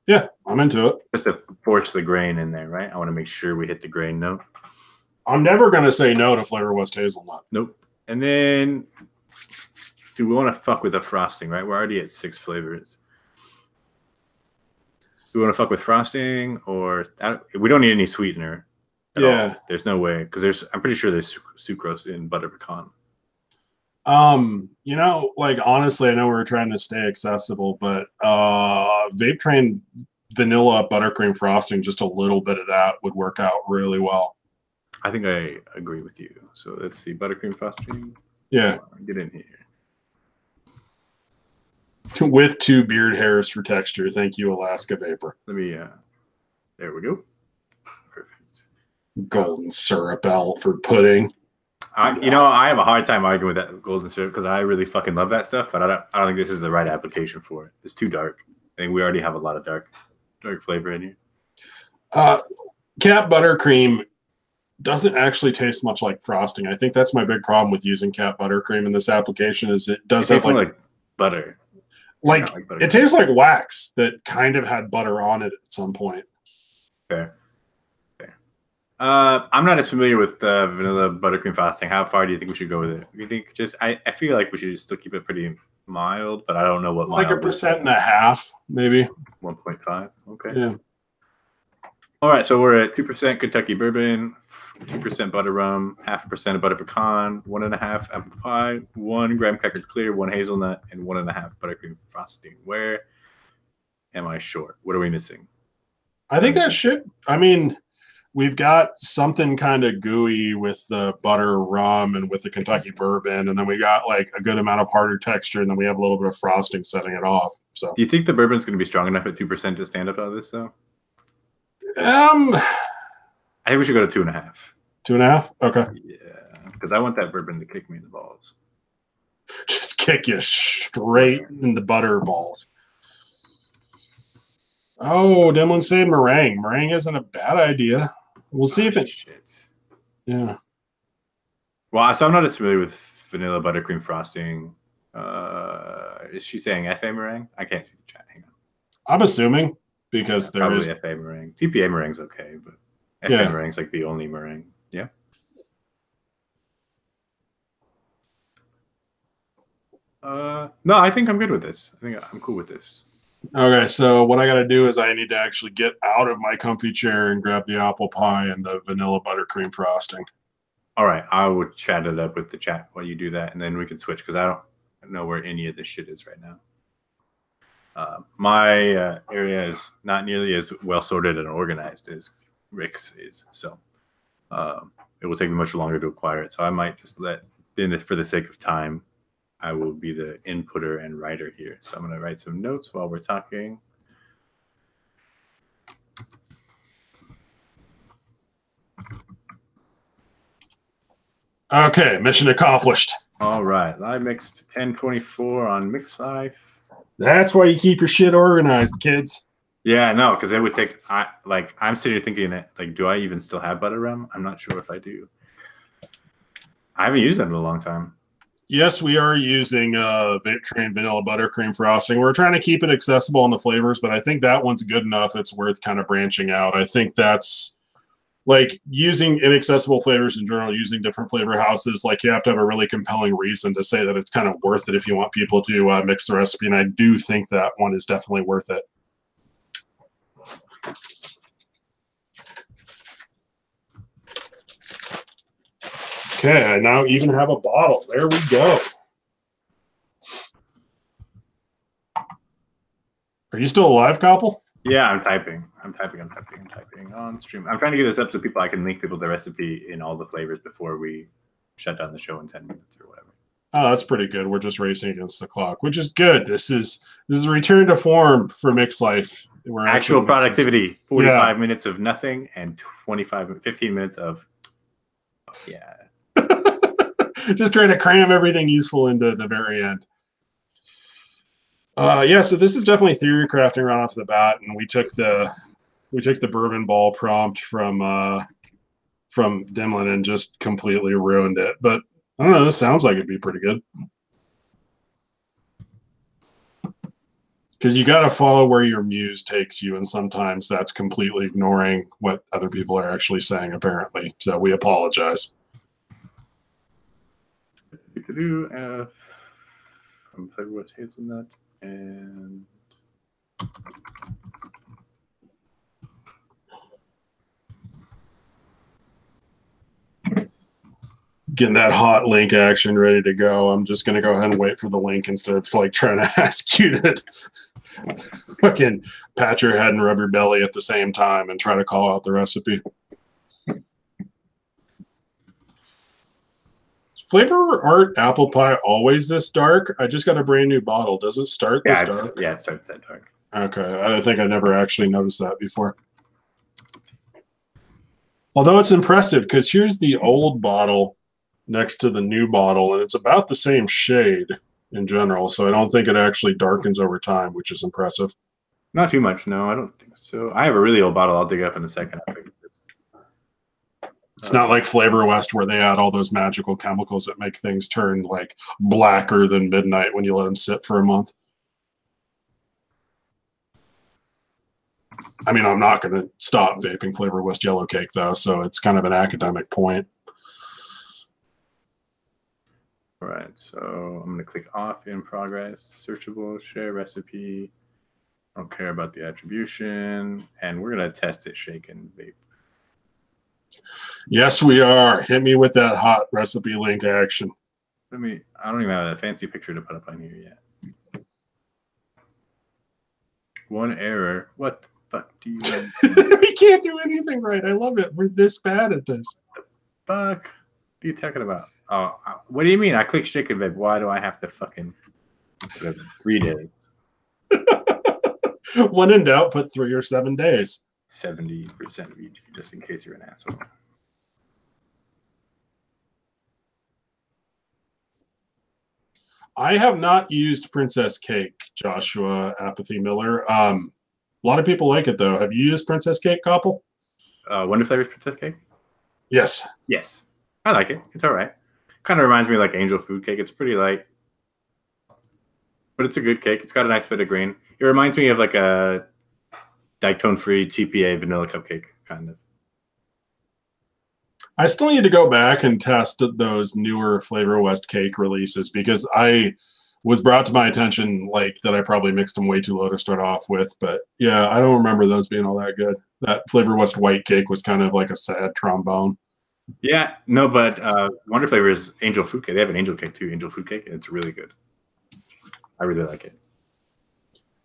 Yeah, I'm into it. Just to force the grain in there, right? I want to make sure we hit the grain note. I'm never going to say no to Flavor West hazelnut. Nope. And then, do we want to fuck with the frosting, right? We're already at 6 flavors. Do we want to fuck with frosting, or we don't need any sweetener? At all. There's no way, because I'm pretty sure there's sucrose in butter pecan. You know, like honestly, I know we were trying to stay accessible, but Vape Train vanilla buttercream frosting, just a little bit of that would work out really well. I think I agree with you. So let's see, buttercream frosting. Yeah, get in here. With 2 beard hairs for texture. Thank you, Alaska Vapor. Let me. There we go. Perfect. Golden syrup out for pudding. You know, I have a hard time arguing with that golden syrup because I really fucking love that stuff, but I don't think this is the right application for it. It's too dark. I think we already have a lot of dark flavor in here. Cat buttercream doesn't actually taste much like frosting. I think that's my big problem with using cat buttercream in this application is it does have like butter. Like it tastes like wax that kind of had butter on it at some point. Fair. I'm not as familiar with vanilla buttercream frosting. How far do you think we should go with it? You think I feel like we should still keep it pretty mild, but I don't know what like 1.5%, maybe 1.5. Okay. Yeah. All right, so we're at 2% Kentucky bourbon, 2% butter rum, 0.5% of butter pecan, 1.5 apple pie, 1 graham cracker clear, 1 hazelnut, and 1.5 buttercream frosting. Where am I short? What are we missing? I think that should. I mean, we've got something kind of gooey with the butter rum and with the Kentucky bourbon, and then we got like a good amount of harder texture, and then we have a little bit of frosting setting it off. So, do you think the bourbon's going to be strong enough at 2% to stand up out of this, though? I think we should go to 2.5. 2.5? Okay. Yeah, because I want that bourbon to kick me in the balls. Just kick you straight in the butter balls. Oh, Demlin said meringue. Meringue isn't a bad idea. We'll see if it. Shit. Yeah. Well, so I'm not as familiar with vanilla buttercream frosting. Is she saying FA meringue? I can't see the chat. Hang on. I'm assuming because there probably is FA meringue. TPA meringue's okay, but FA meringue's like the only meringue. Yeah. No, I think I'm good with this. I think I'm cool with this. Okay, so what I got to do is I need to actually get out of my comfy chair and grab the apple pie and the vanilla buttercream frosting. All right, I will chat it up with the chat while you do that, and then we can switch because I don't know where any of this shit is right now. My area is not nearly as well sorted and organized as Rick's is, so it will take me much longer to acquire it. So I might just for the sake of time, I will be the inputter and writer here. So I'm going to write some notes while we're talking. Okay, mission accomplished. All right, live mixed 1024 on Mixlife. That's why you keep your shit organized, kids. Yeah, no, because it would take. I'm sitting here thinking, like, do I even still have butter rum? I'm not sure if I do. I haven't used it in a long time. Yes, we are using Vape Train vanilla buttercream frosting. We're trying to keep it accessible in the flavors, but I think that one's good enough. It's worth kind of branching out. I think that's like using inaccessible flavors in general, using different flavor houses. Like you have to have a really compelling reason to say that it's kind of worth it if you want people to mix the recipe. And I do think that one is definitely worth it. Okay, I now even have a bottle. There we go. Are you still alive, Koppel? Yeah, I'm typing on stream. I'm trying to get this up so people I can link people the recipe in all the flavors before we shut down the show in 10 minutes or whatever. Oh, that's pretty good. We're just racing against the clock, which is good. This is a return to form for Mixlife. We're actual productivity, 45 minutes of nothing and 15 minutes of just trying to cram everything useful into the very end. Yeah, so this is definitely theory crafting right off the bat, and we took the bourbon ball prompt from Dimlin and just completely ruined it. But I don't know, this sounds like it'd be pretty good. Because you got to follow where your muse takes you, and sometimes that's completely ignoring what other people are actually saying, apparently. So we apologize. From Flavor West Hazelnut and getting that hot link action ready to go. I'm just going to go ahead and wait for the link instead of like trying to ask you to fucking pat your head and rub your belly at the same time and try to call out the recipe. Flavor Art apple pie always this dark? I just got a brand new bottle. Does it start this dark? Yeah, it starts that dark. Okay, I think I never actually noticed that before. Although it's impressive because here's the old bottle next to the new bottle, and it's about the same shade in general, so I don't think it actually darkens over time, which is impressive. Not too much, no, I don't think so. I have a really old bottle I'll dig up in a second. It's not like Flavor West where they add all those magical chemicals that make things turn like blacker than midnight when you let them sit for a month. I mean, I'm not going to stop vaping Flavor West Yellow Cake, though, so it's kind of an academic point. All right, so I'm going to click off in progress, searchable, share recipe. I don't care about the attribution, and we're going to test it shaken vape. Yes, we are. Hit me with that hot recipe link action. I don't even have a fancy picture to put up on here yet. One error. What the fuck do you want? We can't do anything right. I love it. We're this bad at this. Fuck. What are you talking about? Oh, what do you mean? I click shaken vape. Why do I have to fucking put up 3 days? When in doubt, put 3 or 7 days. 70% VG, just in case you're an asshole. I have not used Princess Cake, Joshua Apathy Miller. A lot of people like it, though. Have you used Princess Cake, Koppel? Wonder Flavors Princess Cake? Yes. Yes. I like it. It's all right. Kind of reminds me of like Angel Food Cake. It's pretty light, but it's a good cake. It's got a nice bit of green. It reminds me of like a dictone-free TPA vanilla cupcake, kind of. I still need to go back and test those newer Flavor West cake releases because I was brought to my attention like that I probably mixed them way too low to start off with. But yeah, I don't remember those being all that good. That Flavor West white cake was kind of like a sad trombone. Yeah, no, but Wonder Flavor is Angel Food Cake. They have an Angel Cake too, Angel Food Cake. It's really good. I really like it.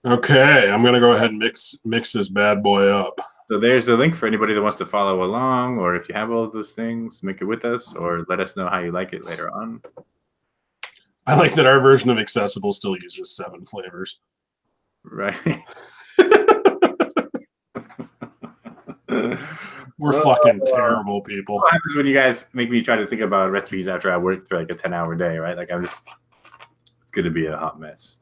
Okay, I'm gonna go ahead and mix this bad boy up. So there's a link for anybody that wants to follow along, or if you have all of those things, make it with us, or let us know how you like it later on. I like that our version of Accessible still uses 7 flavors. Right. We're fucking terrible people. What happens when you guys make me try to think about recipes after I work through like a 10-hour day, right? Like it's going to be a hot mess.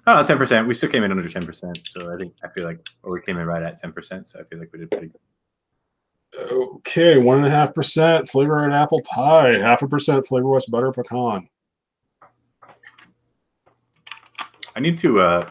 Oh, 10%. We still came in under 10%. So I feel like, or we came in right at 10%. So I feel like we did pretty good. Okay, 1.5% Flavor Art apple pie, 0.5% Flavor West butter pecan. I need to, I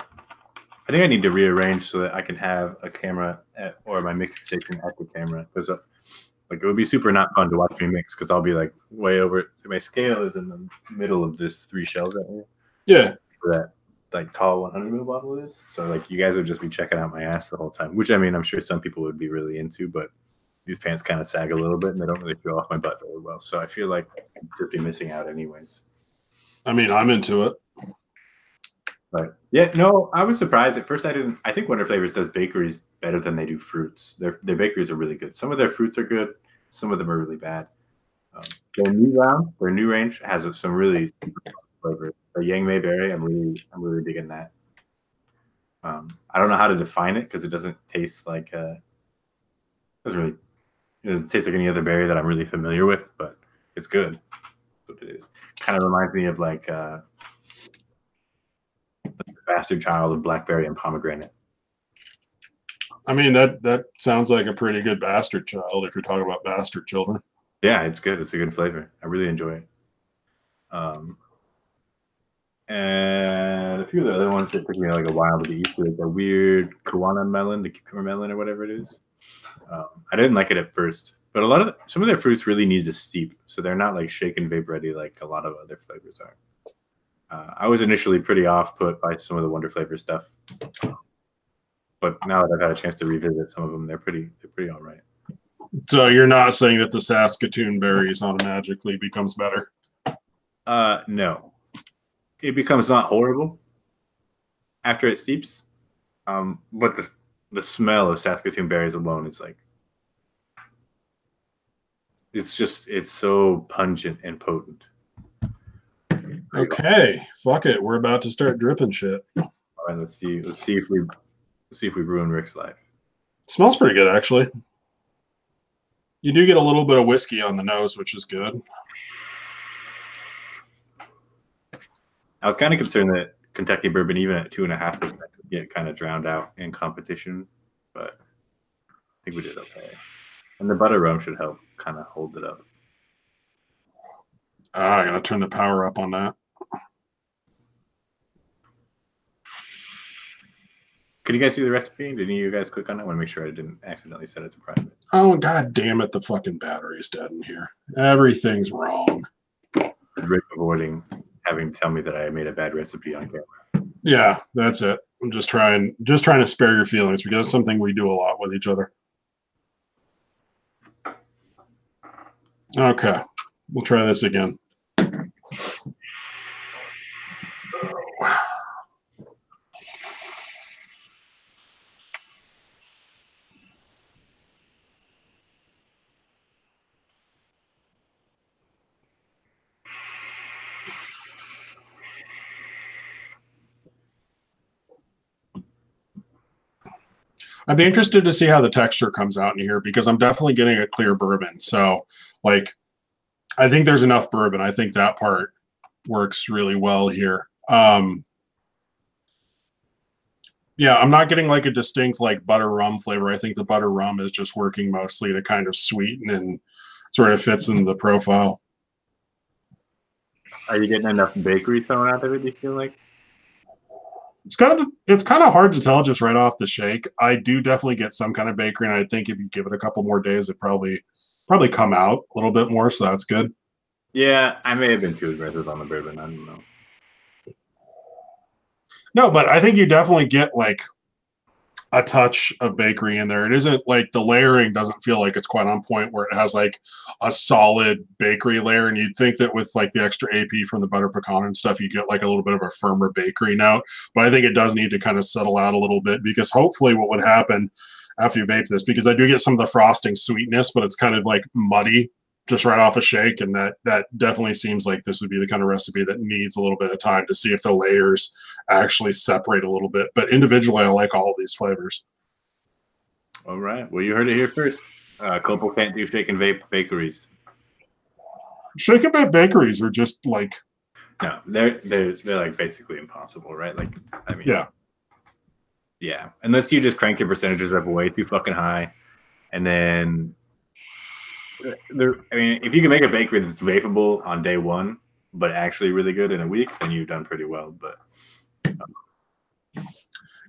think I need to rearrange so that I can have a camera or my mixing station at the camera. Because like it would be super not fun to watch me mix because I'll be like way over. My scale is in the middle of this 3 shelves right here. Yeah. For that like tall 100 ml bottle is. So like you guys would just be checking out my ass the whole time, which I mean, I'm sure some people would be really into, but these pants kind of sag a little bit and they don't really show off my butt very well. So I feel like I could be missing out anyways. I mean, I'm into it. But yeah, no, I was surprised. At first I think Wonder Flavors does bakeries better than they do fruits. Their bakeries are really good. Some of their fruits are good. Some of them are really bad. Their new range has some really flavors. The Yang Mei Berry, I'm really digging that. I don't know how to define it because it doesn't taste like it doesn't taste like any other berry that I'm really familiar with, but it's good. That's what it is. Kind of reminds me of like bastard child of blackberry and pomegranate. I mean, that sounds like a pretty good bastard child if you're talking about bastard children. Yeah, it's good. It's a good flavor. I really enjoy it. And a few of the other ones that took me like a while to get used to, like the weird Kiwana melon, the cucumber melon or whatever it is. I didn't like it at first, but some of their fruits really need to steep, so they're not like shake and vape ready like a lot of other flavors are. I was initially pretty off put by some of the Wonder Flavor stuff, but now that I've had a chance to revisit some of them, they're pretty all right. So you're not saying that the Saskatoon berries automatically becomes better? No, it becomes not horrible after it steeps, but the smell of Saskatoon berries alone is like, it's so pungent and potent. Okay, fuck it. We're about to start dripping shit. All right, let's see if we ruin Rick's life. Smells pretty good, actually. You do get a little bit of whiskey on the nose, which is good. I was kind of concerned that Kentucky bourbon, even at 2.5%, would get kind of drowned out in competition, but I think we did okay. And the butter rum should help kind of hold it up. I gotta turn the power up on that. Could you guys see the recipe? Did any of you guys click on it? I want to make sure I didn't accidentally set it to private. Oh, god damn it, the fucking battery's dead in here. Everything's wrong. Rick avoiding having to tell me that I made a bad recipe on camera. Yeah, that's it. I'm just trying to spare your feelings because it's something we do a lot with each other. Okay, we'll try this again. I'd be interested to see how the texture comes out in here because I'm definitely getting a clear bourbon. So, like, I think there's enough bourbon. I think that part works really well here. Yeah, I'm not getting like a distinct like butter rum flavor. I think the butter rum is just working mostly to kind of sweeten and sort of fits in the profile. Are you getting enough bakery thrown out there, do you feel like? It's kind of hard to tell just right off the shake. I do definitely get some kind of bakery, and I think if you give it a couple more days, it probably come out a little bit more, so that's good. Yeah, I may have been too aggressive on the bourbon. I don't know. No, but I think you definitely get like a touch of bakery in there. It isn't like the layering doesn't feel like it's quite on point where it has like a solid bakery layer. And you'd think that with like the extra AP from the butter pecan and stuff, you get like a little bit of a firmer bakery note. But I think it does need to kind of settle out a little bit because hopefully what would happen after you vape this, because I do get some of the frosting sweetness, but it's kind of like muddy just right off a shake. And that definitely seems like this would be the kind of recipe that needs a little bit of time to see if the layers actually separate a little bit. But individually, I like all of these flavors. All right. Well, you heard it here first. Copal can't do shake and vape bakeries. Shake and vape bakeries are just like... No, they're like basically impossible, right? Like, I mean... Yeah. Unless you just crank your percentages up way too fucking high. And then... I mean, if you can make a bakery that's vapeable on day one, but actually really good in a week, then you've done pretty well. But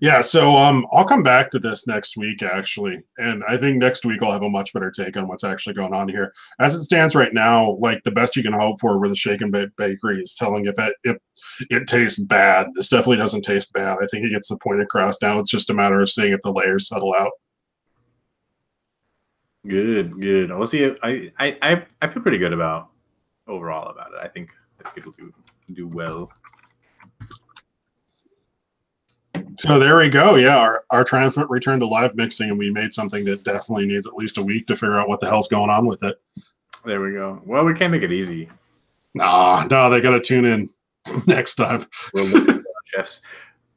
yeah, so I'll come back to this next week actually, and I think next week I'll have a much better take on what's actually going on here. As it stands right now, like the best you can hope for with the shake and bake bakery is telling if it tastes bad. This definitely doesn't taste bad. I think it gets the point across now. It's just a matter of seeing if the layers settle out. Good. We'll see. I feel pretty good about overall about it. I think it'll do well. So there we go. Yeah, our triumphant return to live mixing, and we made something that definitely needs at least a week to figure out what the hell's going on with it. There we go. Well, we can't make it easy. No, they got to tune in next time. We'll look at chefs.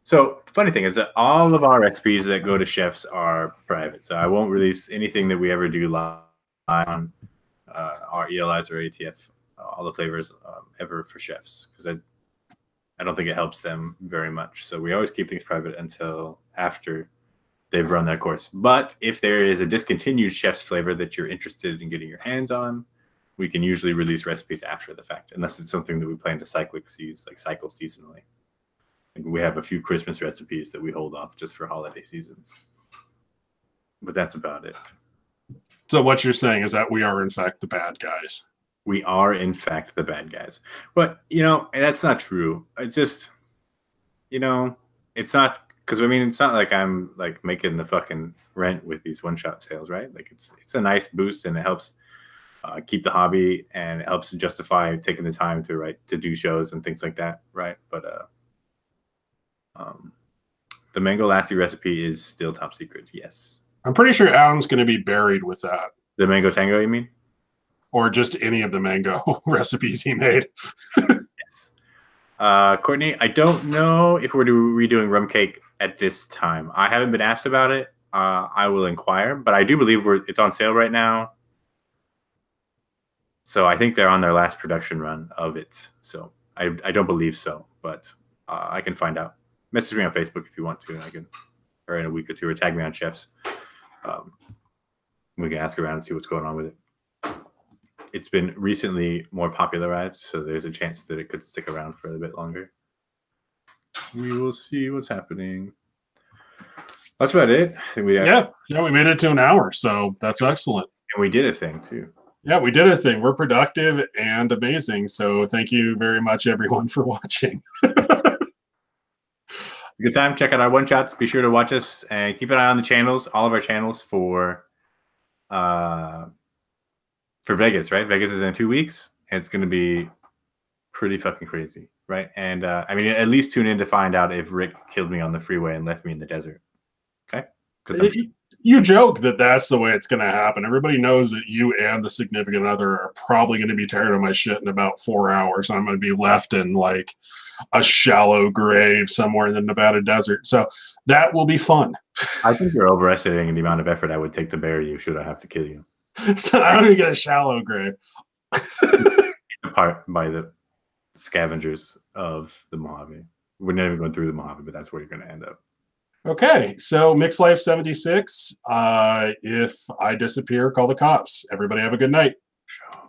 So the funny thing is that all of our recipes that go to chefs are private. So I won't release anything that we ever do live on our ELIs or ATF, all the flavors ever for chefs. Because I don't think it helps them very much. So we always keep things private until after they've run that course. But if there is a discontinued chef's flavor that you're interested in getting your hands on, we can usually release recipes after the fact, unless it's something that we plan to cycle seasonally. Like we have a few Christmas recipes that we hold off just for holiday seasons. But that's about it. So what you're saying is that we are, in fact, the bad guys. We are, in fact, the bad guys. But, that's not true. It's just, it's not, because, it's not like I'm, like, making the fucking rent with these one-shot sales, right? Like, it's a nice boost, and it helps keep the hobby, and it helps justify taking the time to do shows and things like that, right? But the mango lassi recipe is still top secret, yes. I'm pretty sure Adam's going to be buried with that. The mango tango, you mean? Or just any of the mango recipes he made. Yes. Courtney, I don't know if we're redoing rum cake at this time. I haven't been asked about it. I will inquire, but I do believe it's on sale right now. So I think they're on their last production run of it. So I don't believe so, but I can find out. Message me on Facebook if you want to, and I can, or in a week or two, or tag me on Chefs. We can ask around and see what's going on with it. It's been recently more popularized, so there's a chance that it could stick around for a bit longer. We will see what's happening. That's about it. I think we made it to an hour, so that's excellent. And we did a thing too. Yeah, we did a thing. We're productive and amazing. So thank you very much, everyone, for watching. It's a good time. Check out our one shots. Be sure to watch us and keep an eye on the channels, all of our channels for Vegas, right? Vegas is in 2 weeks, and it's going to be pretty fucking crazy, right? And at least tune in to find out if Rick killed me on the freeway and left me in the desert. Okay? Because you joke that that's the way it's going to happen. Everybody knows that you and the significant other are probably going to be tired of my shit in about 4 hours. I'm going to be left in like a shallow grave somewhere in the Nevada desert. So that will be fun. I think you're overestimating the amount of effort I would take to bury you should I have to kill you. So I don't even get a shallow grave. Apart by the scavengers of the Mojave. We're never going through the Mojave, but that's where you're going to end up. Okay, so Mixlife 76. If I disappear, call the cops. Everybody have a good night. Sure.